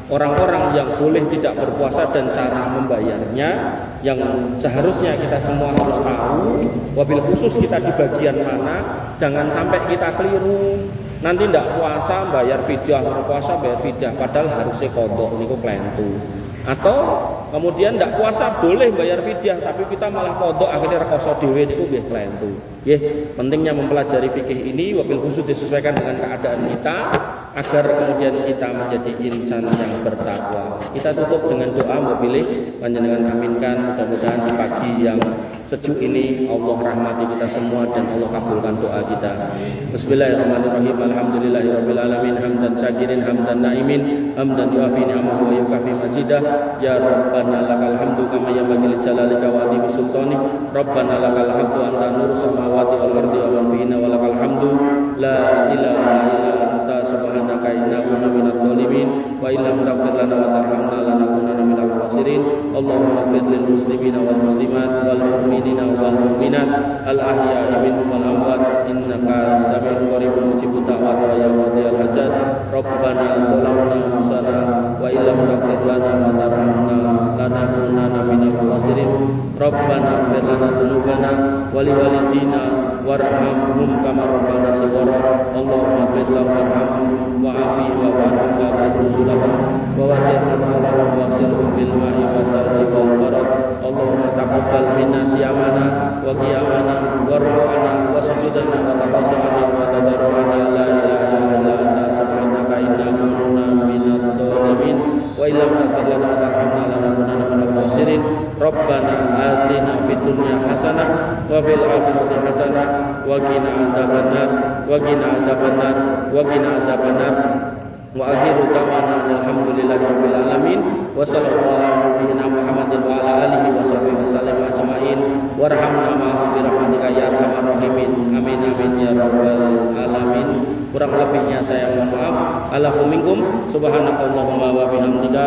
orang-orang yang boleh tidak berpuasa dan cara membayarnya yang seharusnya kita semua harus tahu. Wabil khusus kita di bagian mana, jangan sampai kita keliru. Nanti tidak puasa bayar fidyah, berpuasa bayar fidyah, padahal harusnya qadha niku klentu. Atau kemudian tidak puasa boleh bayar fidyah, tapi kita malah qadha akhirnya rekoso dhewe niku nggih klentu. Pentingnya mempelajari fikih ini wabil khusus disesuaikan dengan keadaan kita agar kemudian kita menjadi insan yang bertakwa. Kita tutup dengan doa, pilih panjenengan aminkan, mudah-mudahan di pagi yang sejuk ini Allah rahmati kita semua dan Allah kabulkan doa kita. Bismillahirrahmanirrahim. Alhamdulillahirabbil alamin, hamdan syakirin, hamdan naimin, hamdan yuafi ni'amahu wa yukafi mazidah. Ya Rabbana lakal hamdu kama yanbaghi li jalalika wa azimi sultanik. Rabbana lakal hamdu anta nurus samawati wal ardi wa man fihinna wa lakal hamdu la ilaha illa anta subhanaka inna kunna minadh dhalimin wa illam taghfir lana wa tarhamna lanakunanna minal khasirin. Allahumma ighfir lil muslimina wal muslimat wal mu'minina wal mu'minat al ahya'i minhum wal amwat innaka sami'un qaribun mujibud da'wat wa ya qadiyal hajat. Rabbana zalamna anfusana wa illam taghfir lana wa tarhamna lanakunanna minal khasirin. Rabbana ighfir lana dzunubana wa liwalidina warhamhum kama rabbana shighara. Allahumma ighfir lahum warhamhum wa'afi wa wa'fu wa rusulahum wa wasi'hum wa wasi'hum bil ma'i wa salji wal barad. Allahumma taqabbal minna siyamana wa qiyamana wa ruku'ana wa sujudana wa taqassana wa tadarruana la ilaha illa anta subhanaka inna kunna minadh dhalimin wa illam taghfir lana wa tarhamna lanakunanna minal khasirin. Rabbana atina fid dunya hasanah wa fil akhirati hasanah wa qina adzabannar wa qina adzabannar wa qina adzabannar. Wa akhiru da'wana alhamdulillahi rabbil alamin wa sallallahu ala nabiyyina Muhammadin wa ala alihi wa sahbihi wasallam ajmain warhamna ma'hum bi rahmatika ya arhamar rahimin. Amin amin ya rabbal alamin. Kurang lebihnya saya mohon maaf. Allahu minkum subhanakallahumma wa bihamdika